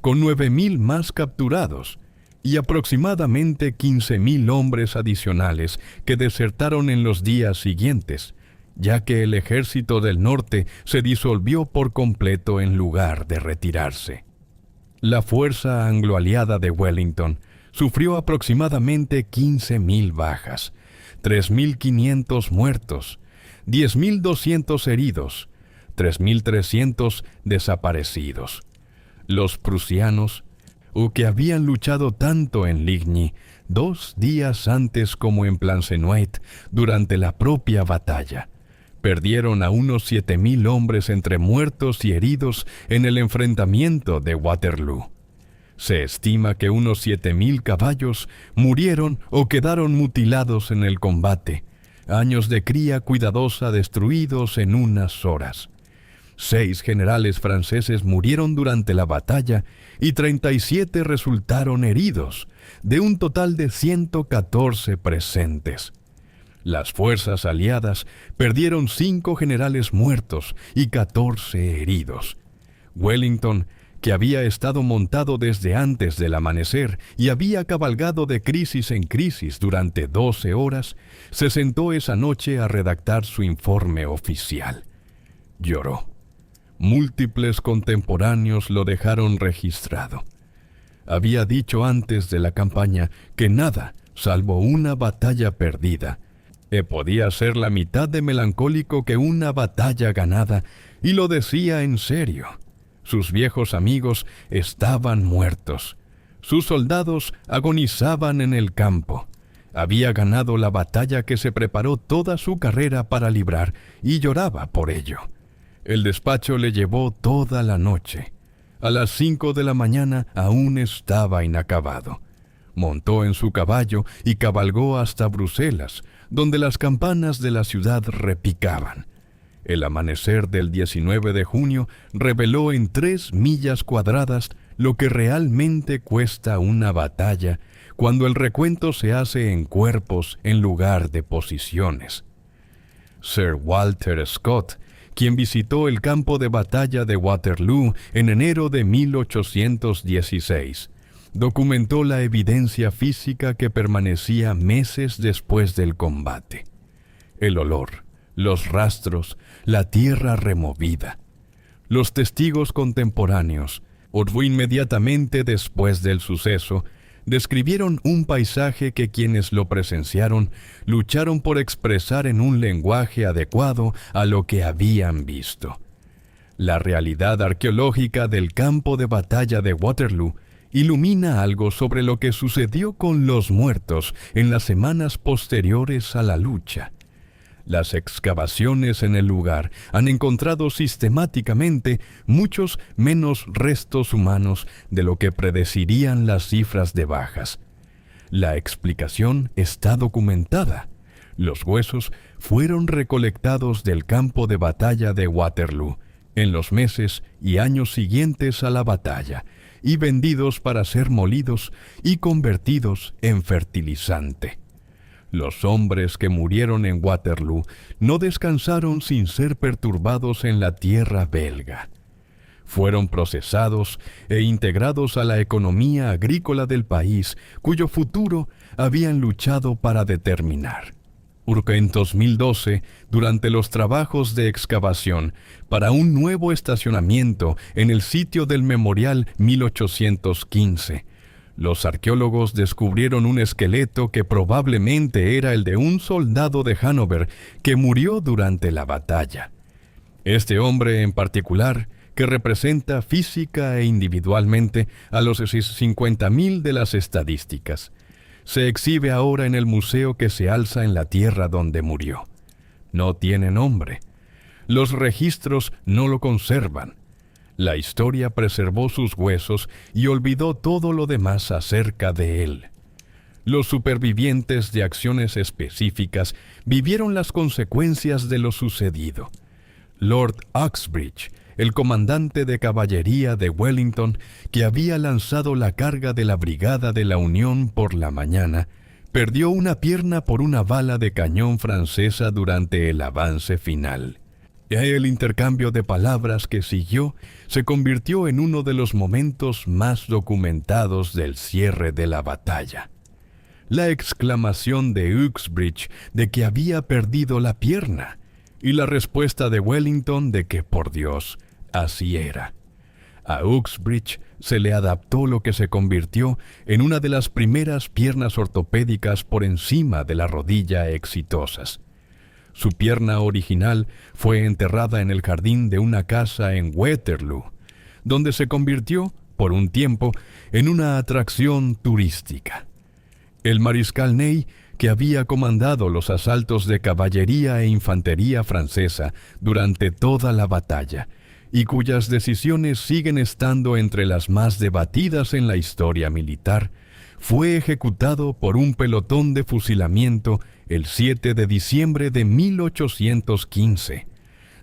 con 9,000 más capturados, y aproximadamente 15,000 hombres adicionales que desertaron en los días siguientes, ya que el ejército del norte se disolvió por completo en lugar de retirarse. La fuerza anglo-aliada de Wellington sufrió aproximadamente 15,000 bajas, 3,500 muertos, 10,200 heridos, 3,300 desaparecidos. Los prusianos, que habían luchado tanto en Ligny 2 días antes como en Plancenoit durante la propia batalla, perdieron a unos 7,000 hombres entre muertos y heridos en el enfrentamiento de Waterloo. Se estima que unos 7,000 caballos murieron o quedaron mutilados en el combate, años de cría cuidadosa destruidos en unas horas. 6 generales franceses murieron durante la batalla y 37 resultaron heridos, de un total de 114 presentes. Las fuerzas aliadas perdieron 5 generales muertos y 14 heridos. Wellington, que había estado montado desde antes del amanecer y había cabalgado de crisis en crisis durante 12 horas, se sentó esa noche a redactar su informe oficial. Lloró. Múltiples contemporáneos lo dejaron registrado. Había dicho antes de la campaña que nada, salvo una batalla perdida, podía ser la mitad de melancólico que una batalla ganada, y lo decía en serio. Sus viejos amigos estaban muertos. Sus soldados agonizaban en el campo. Había ganado la batalla que se preparó toda su carrera para librar, y lloraba por ello. El despacho le llevó toda la noche. A las 5 de la mañana aún estaba inacabado. Montó en su caballo y cabalgó hasta Bruselas, donde las campanas de la ciudad repicaban. El amanecer del 19 de junio reveló en 3 millas cuadradas lo que realmente cuesta una batalla cuando el recuento se hace en cuerpos en lugar de posiciones. Sir Walter Scott, quien visitó el campo de batalla de Waterloo en enero de 1816, documentó la evidencia física que permanecía meses después del combate. El olor, los rastros, la tierra removida. Los testigos contemporáneos, o inmediatamente después del suceso, describieron un paisaje que quienes lo presenciaron lucharon por expresar en un lenguaje adecuado a lo que habían visto. La realidad arqueológica del campo de batalla de Waterloo ilumina algo sobre lo que sucedió con los muertos en las semanas posteriores a la lucha. Las excavaciones en el lugar han encontrado sistemáticamente muchos menos restos humanos de lo que predecirían las cifras de bajas. La explicación está documentada. Los huesos fueron recolectados del campo de batalla de Waterloo en los meses y años siguientes a la batalla y vendidos para ser molidos y convertidos en fertilizante. Los hombres que murieron en Waterloo no descansaron sin ser perturbados en la tierra belga. Fueron procesados e integrados a la economía agrícola del país, cuyo futuro habían luchado para determinar. En 2012, durante los trabajos de excavación para un nuevo estacionamiento en el sitio del Memorial 1815, los arqueólogos descubrieron un esqueleto que probablemente era el de un soldado de Hannover que murió durante la batalla. Este hombre en particular, que representa física e individualmente a los 50.000 de las estadísticas, se exhibe ahora en el museo que se alza en la tierra donde murió. No tiene nombre. Los registros no lo conservan. La historia preservó sus huesos y olvidó todo lo demás acerca de él. Los supervivientes de acciones específicas vivieron las consecuencias de lo sucedido. Lord Uxbridge, el comandante de caballería de Wellington, que había lanzado la carga de la Brigada de la Unión por la mañana, perdió una pierna por una bala de cañón francesa durante el avance final. El intercambio de palabras que siguió se convirtió en uno de los momentos más documentados del cierre de la batalla. La exclamación de Uxbridge de que había perdido la pierna y la respuesta de Wellington de que, por Dios, así era. A Uxbridge se le adaptó lo que se convirtió en una de las primeras piernas ortopédicas por encima de la rodilla exitosas. Su pierna original fue enterrada en el jardín de una casa en Waterloo, donde se convirtió, por un tiempo, en una atracción turística. El mariscal Ney, que había comandado los asaltos de caballería e infantería francesa durante toda la batalla, y cuyas decisiones siguen estando entre las más debatidas en la historia militar, fue ejecutado por un pelotón de fusilamiento el 7 de diciembre de 1815,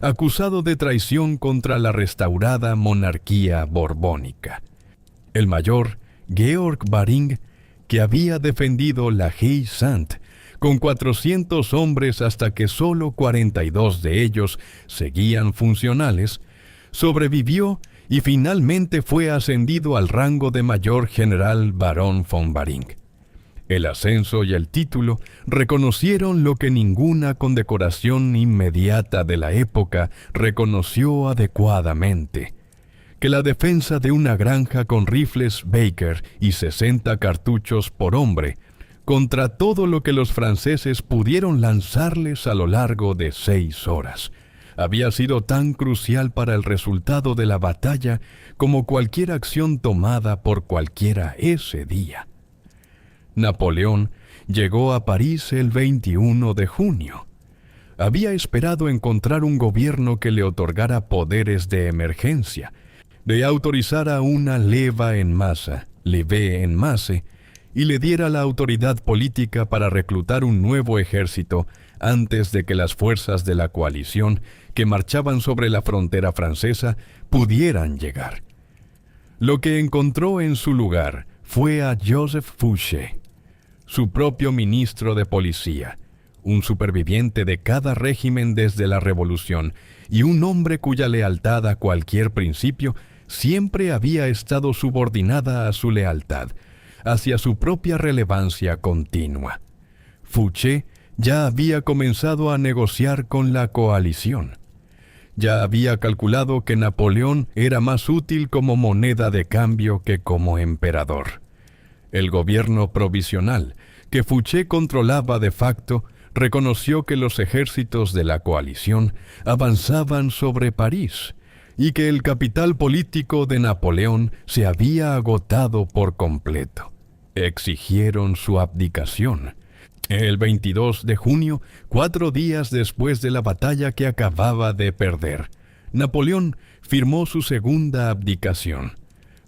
acusado de traición contra la restaurada monarquía borbónica. El mayor Georg Baring, que había defendido la Haie Sainte con 400 hombres hasta que solo 42 de ellos seguían funcionales, sobrevivió y finalmente fue ascendido al rango de mayor general barón von Baring. El ascenso y el título reconocieron lo que ninguna condecoración inmediata de la época reconoció adecuadamente: que la defensa de una granja con rifles Baker y 60 cartuchos por hombre, contra todo lo que los franceses pudieron lanzarles a lo largo de 6 horas, había sido tan crucial para el resultado de la batalla como cualquier acción tomada por cualquiera ese día. Napoleón llegó a París el 21 de junio. Había esperado encontrar un gobierno que le otorgara poderes de emergencia, le autorizara una leva en masa, levée en masse, y le diera la autoridad política para reclutar un nuevo ejército antes de que las fuerzas de la coalición que marchaban sobre la frontera francesa pudieran llegar. Lo que encontró en su lugar fue a Joseph Fouché, su propio ministro de policía, un superviviente de cada régimen desde la Revolución y un hombre cuya lealtad a cualquier principio siempre había estado subordinada a su lealtad hacia su propia relevancia continua. Fouché ya había comenzado a negociar con la coalición. Ya había calculado que Napoleón era más útil como moneda de cambio que como emperador. El gobierno provisional, que Fouché controlaba de facto, reconoció que los ejércitos de la coalición avanzaban sobre París y que el capital político de Napoleón se había agotado por completo. Exigieron su abdicación. El 22 de junio, 4 días después de la batalla que acababa de perder, Napoleón firmó su segunda abdicación,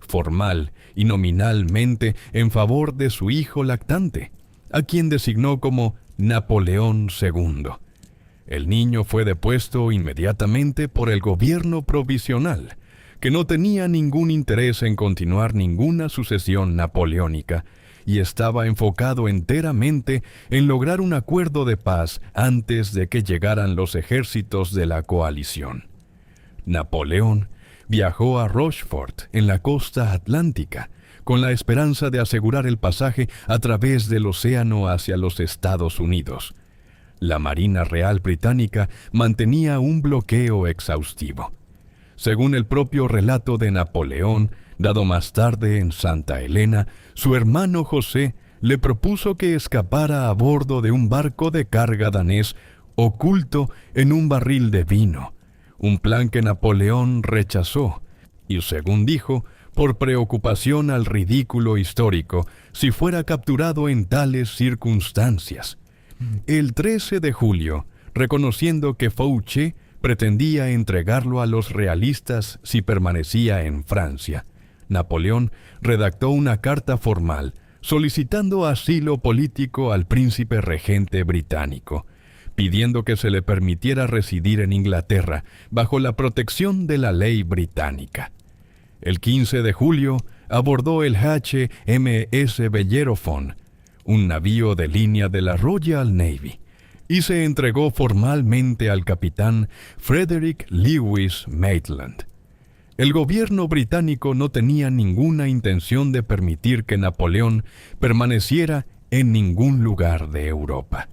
formal y nominalmente en favor de su hijo lactante, a quien designó como Napoleón II. El niño fue depuesto inmediatamente por el gobierno provisional, que no tenía ningún interés en continuar ninguna sucesión napoleónica y estaba enfocado enteramente en lograr un acuerdo de paz antes de que llegaran los ejércitos de la coalición. Napoleón viajó a Rochefort, en la costa atlántica, con la esperanza de asegurar el pasaje a través del océano hacia los Estados Unidos. La Marina Real Británica mantenía un bloqueo exhaustivo. Según el propio relato de Napoleón, dado más tarde en Santa Elena, su hermano José le propuso que escapara a bordo de un barco de carga danés oculto en un barril de vino, un plan que Napoleón rechazó, y según dijo, por preocupación al ridículo histórico si fuera capturado en tales circunstancias. El 13 de julio, reconociendo que Fouché pretendía entregarlo a los realistas si permanecía en Francia, Napoleón redactó una carta formal solicitando asilo político al príncipe regente británico, pidiendo que se le permitiera residir en Inglaterra bajo la protección de la ley británica. El 15 de julio abordó el HMS Bellerophon, un navío de línea de la Royal Navy, y se entregó formalmente al capitán Frederick Lewis Maitland. El gobierno británico no tenía ninguna intención de permitir que Napoleón permaneciera en ningún lugar de Europa.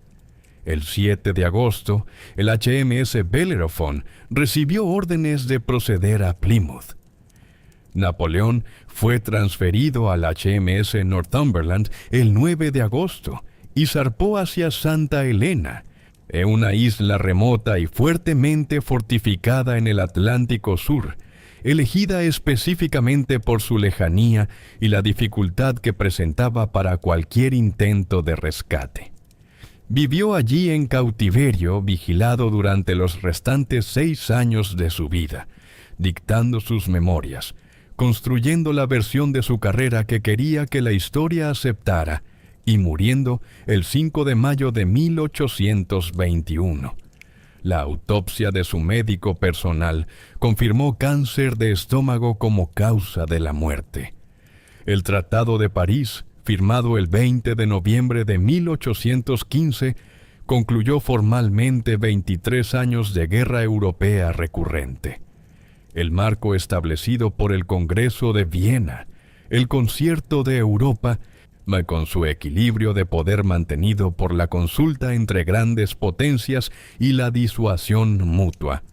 El 7 de agosto, el HMS Bellerophon recibió órdenes de proceder a Plymouth. Napoleón fue transferido al HMS Northumberland el 9 de agosto y zarpó hacia Santa Elena, una isla remota y fuertemente fortificada en el Atlántico Sur, elegida específicamente por su lejanía y la dificultad que presentaba para cualquier intento de rescate. Vivió allí en cautiverio, vigilado durante los restantes 6 años de su vida, dictando sus memorias, construyendo la versión de su carrera que quería que la historia aceptara, y muriendo el 5 de mayo de 1821. La autopsia de su médico personal confirmó cáncer de estómago como causa de la muerte. El Tratado de París, firmado el 20 de noviembre de 1815, concluyó formalmente 23 años de guerra europea recurrente. El marco establecido por el Congreso de Viena, el Concierto de Europa, con su equilibrio de poder mantenido por la consulta entre grandes potencias y la disuasión mutua,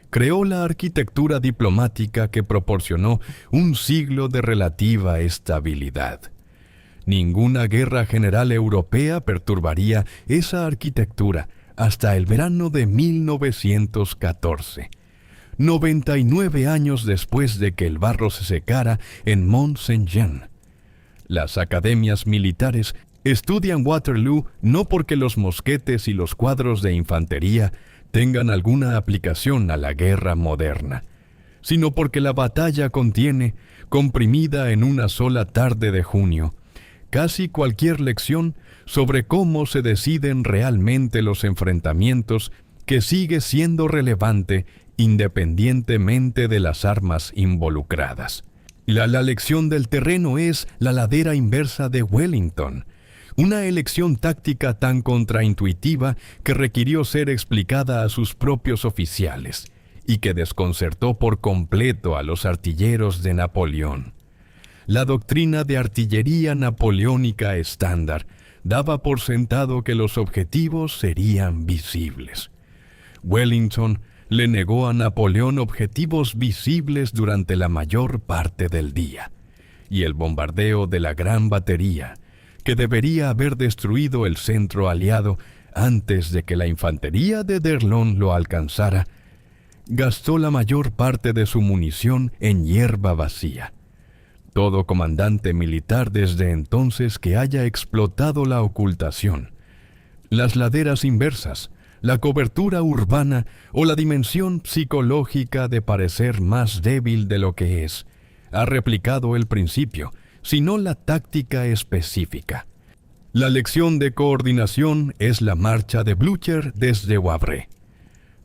creó la arquitectura diplomática que proporcionó un siglo de relativa estabilidad. Ninguna guerra general europea perturbaría esa arquitectura hasta el verano de 1914, 99 años después de que el barro se secara en Mont-Saint-Jean. Las academias militares estudian Waterloo no porque los mosquetes y los cuadros de infantería tengan alguna aplicación a la guerra moderna, sino porque la batalla contiene, comprimida en una sola tarde de junio, casi cualquier lección sobre cómo se deciden realmente los enfrentamientos, que sigue siendo relevante independientemente de las armas involucradas. La lección del terreno es la ladera inversa de Wellington, una elección táctica tan contraintuitiva que requirió ser explicada a sus propios oficiales y que desconcertó por completo a los artilleros de Napoleón. La doctrina de artillería napoleónica estándar daba por sentado que los objetivos serían visibles. Wellington le negó a Napoleón objetivos visibles durante la mayor parte del día, y el bombardeo de la Gran Batería, que debería haber destruido el centro aliado antes de que la infantería de d'Erlon lo alcanzara, gastó la mayor parte de su munición en hierba vacía. Todo comandante militar desde entonces que haya explotado la ocultación, las laderas inversas, la cobertura urbana o la dimensión psicológica de parecer más débil de lo que es, ha replicado el principio, sino la táctica específica. La lección de coordinación es la marcha de Blücher desde Wavre.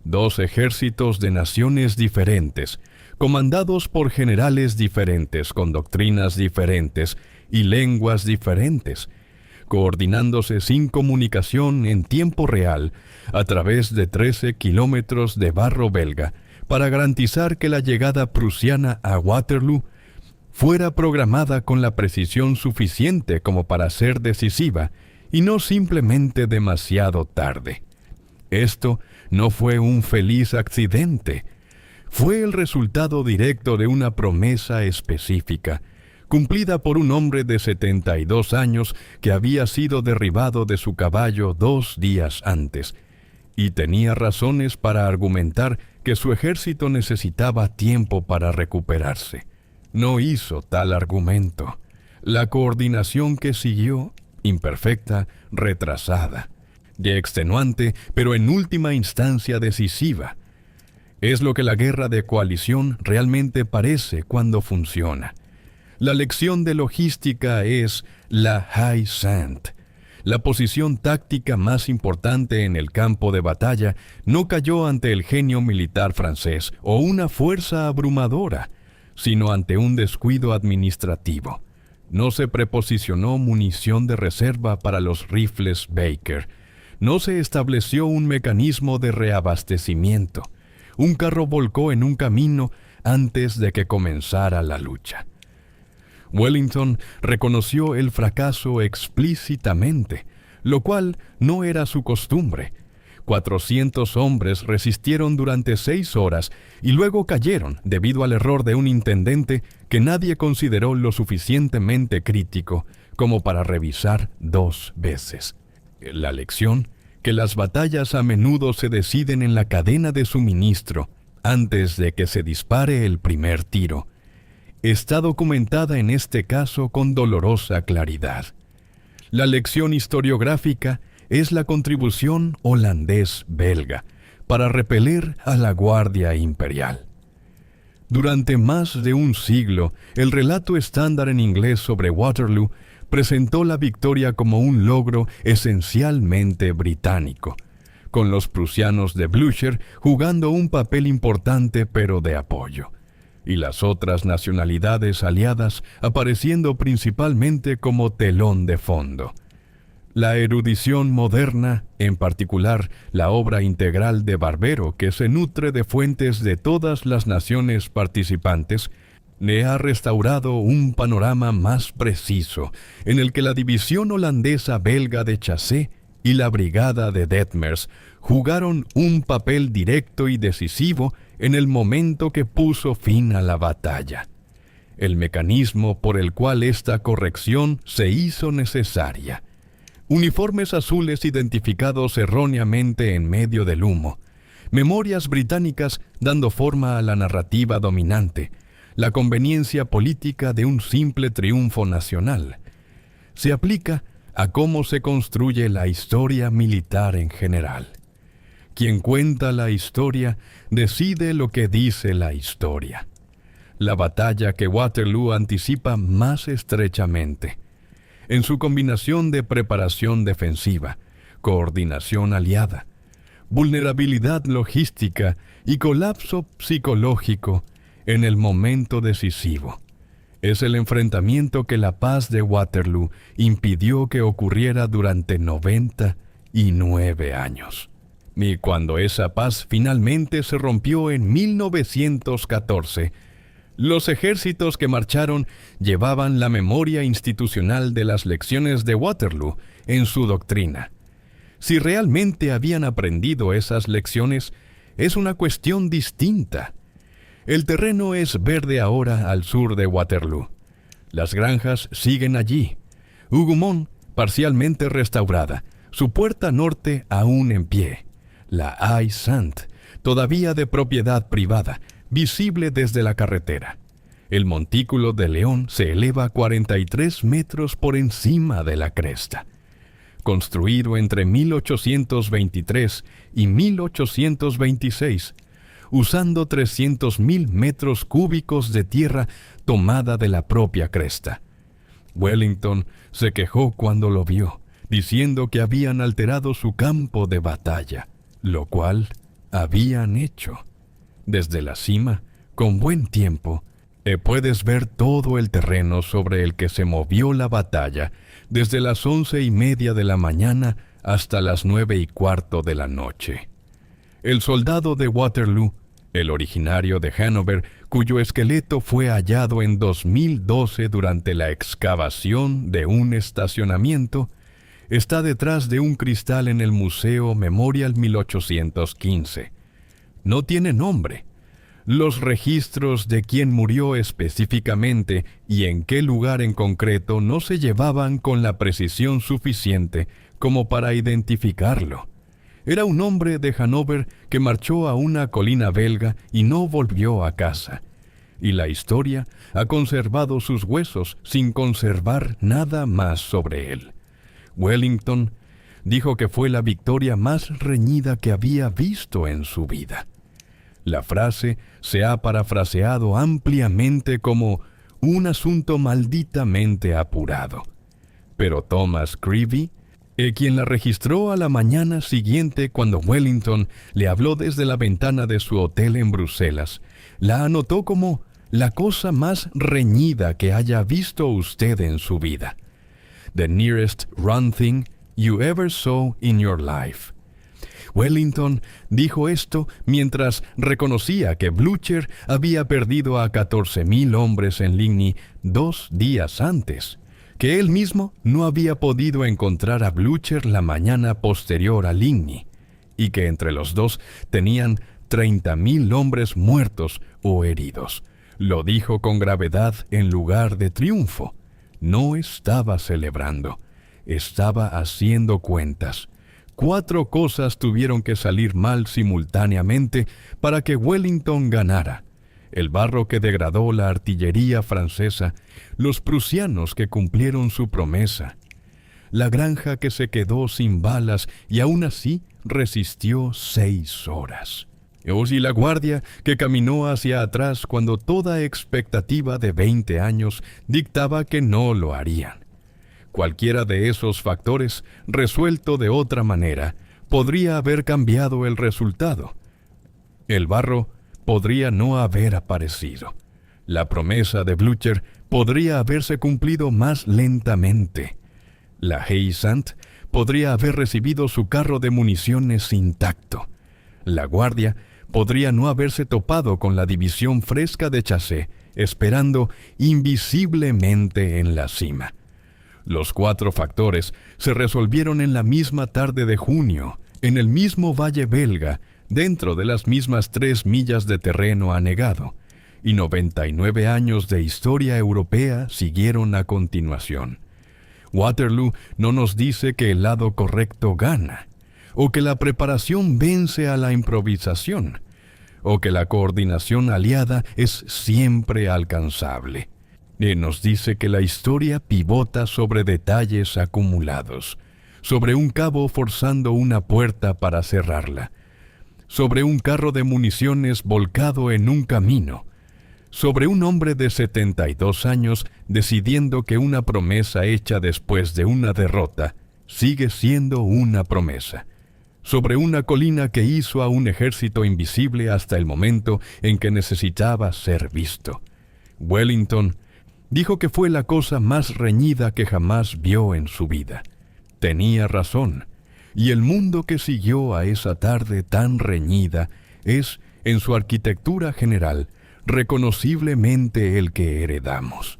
Dos ejércitos de naciones diferentes, comandados por generales diferentes con doctrinas diferentes y lenguas diferentes, coordinándose sin comunicación en tiempo real a través de 13 kilómetros de barro belga para garantizar que la llegada prusiana a Waterloo fuera programada con la precisión suficiente como para ser decisiva y no simplemente demasiado tarde. Esto no fue un feliz accidente, fue el resultado directo de una promesa específica, cumplida por un hombre de 72 años que había sido derribado de su caballo 2 días antes, y tenía razones para argumentar que su ejército necesitaba tiempo para recuperarse. No hizo tal argumento. La coordinación que siguió, imperfecta, retrasada, de extenuante, pero en última instancia decisiva, es lo que la guerra de coalición realmente parece cuando funciona. La lección de logística es la Haie Sainte. La posición táctica más importante en el campo de batalla no cayó ante el genio militar francés o una fuerza abrumadora, sino ante un descuido administrativo. No se preposicionó munición de reserva para los rifles Baker. No se estableció un mecanismo de reabastecimiento. Un carro volcó en un camino antes de que comenzara la lucha. Wellington reconoció el fracaso explícitamente, lo cual no era su costumbre. 400 hombres resistieron durante 6 horas y luego cayeron debido al error de un intendente que nadie consideró lo suficientemente crítico como para revisar 2 veces. La lección, que las batallas a menudo se deciden en la cadena de suministro antes de que se dispare el primer tiro, está documentada en este caso con dolorosa claridad. La lección historiográfica es la contribución holandés-belga para repeler a la Guardia Imperial. Durante más de un siglo, el relato estándar en inglés sobre Waterloo presentó la victoria como un logro esencialmente británico, con los prusianos de Blücher jugando un papel importante pero de apoyo, y las otras nacionalidades aliadas apareciendo principalmente como telón de fondo. La erudición moderna, en particular la obra integral de Barbero, que se nutre de fuentes de todas las naciones participantes, le ha restaurado un panorama más preciso, en el que la división holandesa belga de Chassé y la brigada de Detmers jugaron un papel directo y decisivo en el momento que puso fin a la batalla. El mecanismo por el cual esta corrección se hizo necesaria. Uniformes azules identificados erróneamente en medio del humo. Memorias británicas dando forma a la narrativa dominante. La conveniencia política de un simple triunfo nacional. Se aplica a cómo se construye la historia militar en general. Quien cuenta la historia decide lo que dice la historia. La batalla que Waterloo anticipa más estrechamente. En su combinación de preparación defensiva, coordinación aliada, vulnerabilidad logística y colapso psicológico en el momento decisivo. Es el enfrentamiento que la paz de Waterloo impidió que ocurriera durante 99 años. Y cuando esa paz finalmente se rompió en 1914, los ejércitos que marcharon llevaban la memoria institucional de las lecciones de Waterloo en su doctrina. Si realmente habían aprendido esas lecciones, es una cuestión distinta. El terreno es verde ahora al sur de Waterloo. Las granjas siguen allí. Hougoumont, parcialmente restaurada, su puerta norte aún en pie. La Haie-Sainte, todavía de propiedad privada, visible desde la carretera. El montículo de León se eleva 43 metros por encima de la cresta. Construido entre 1823 y 1826, usando 300.000 metros cúbicos de tierra tomada de la propia cresta. Wellington se quejó cuando lo vio, diciendo que habían alterado su campo de batalla, lo cual habían hecho. Desde la cima, con buen tiempo, puedes ver todo el terreno sobre el que se movió la batalla desde las 11:30 de la mañana hasta las 9:15 de la noche. El soldado de Waterloo, el originario de Hanover, cuyo esqueleto fue hallado en 2012 durante la excavación de un estacionamiento, está detrás de un cristal en el Museo Memorial 1815. No tiene nombre. Los registros de quién murió específicamente y en qué lugar en concreto no se llevaban con la precisión suficiente como para identificarlo. Era un hombre de Hannover que marchó a una colina belga y no volvió a casa. Y la historia ha conservado sus huesos sin conservar nada más sobre él. Wellington dijo que fue la victoria más reñida que había visto en su vida. La frase se ha parafraseado ampliamente como un asunto malditamente apurado. Pero Thomas Creevy, quien la registró a la mañana siguiente cuando Wellington le habló desde la ventana de su hotel en Bruselas, la anotó como la cosa más reñida que haya visto usted en su vida. The nearest run thing you ever saw in your life. Wellington dijo esto mientras reconocía que Blücher había perdido a 14.000 hombres en Ligny 2 días antes, que él mismo no había podido encontrar a Blücher la mañana posterior a Ligny, y que entre los dos tenían 30.000 hombres muertos o heridos. Lo dijo con gravedad en lugar de triunfo. No estaba celebrando, estaba haciendo cuentas. 4 cosas tuvieron que salir mal simultáneamente para que Wellington ganara. El barro que degradó la artillería francesa, los prusianos que cumplieron su promesa, la granja que se quedó sin balas y aún así resistió 6 horas. Y la guardia que caminó hacia atrás cuando toda expectativa de 20 años dictaba que no lo harían. Cualquiera de esos factores, resuelto de otra manera, podría haber cambiado el resultado. El barro podría no haber aparecido. La promesa de Blücher podría haberse cumplido más lentamente. La Heysant podría haber recibido su carro de municiones intacto. La Guardia podría no haberse topado con la división fresca de Chassé, esperando invisiblemente en la cima. Los 4 factores se resolvieron en la misma tarde de junio, en el mismo valle belga, dentro de las mismas 3 millas de terreno anegado, y 99 años de historia europea siguieron a continuación. Waterloo no nos dice que el lado correcto gana, o que la preparación vence a la improvisación, o que la coordinación aliada es siempre alcanzable. Nos dice que la historia pivota sobre detalles acumulados, sobre un cabo forzando una puerta para cerrarla, sobre un carro de municiones volcado en un camino, sobre un hombre de 72 años decidiendo que una promesa hecha después de una derrota sigue siendo una promesa, sobre una colina que hizo a un ejército invisible hasta el momento en que necesitaba ser visto. Wellington dijo que fue la cosa más reñida que jamás vio en su vida. Tenía razón, y el mundo que siguió a esa tarde tan reñida es, en su arquitectura general, reconociblemente el que heredamos.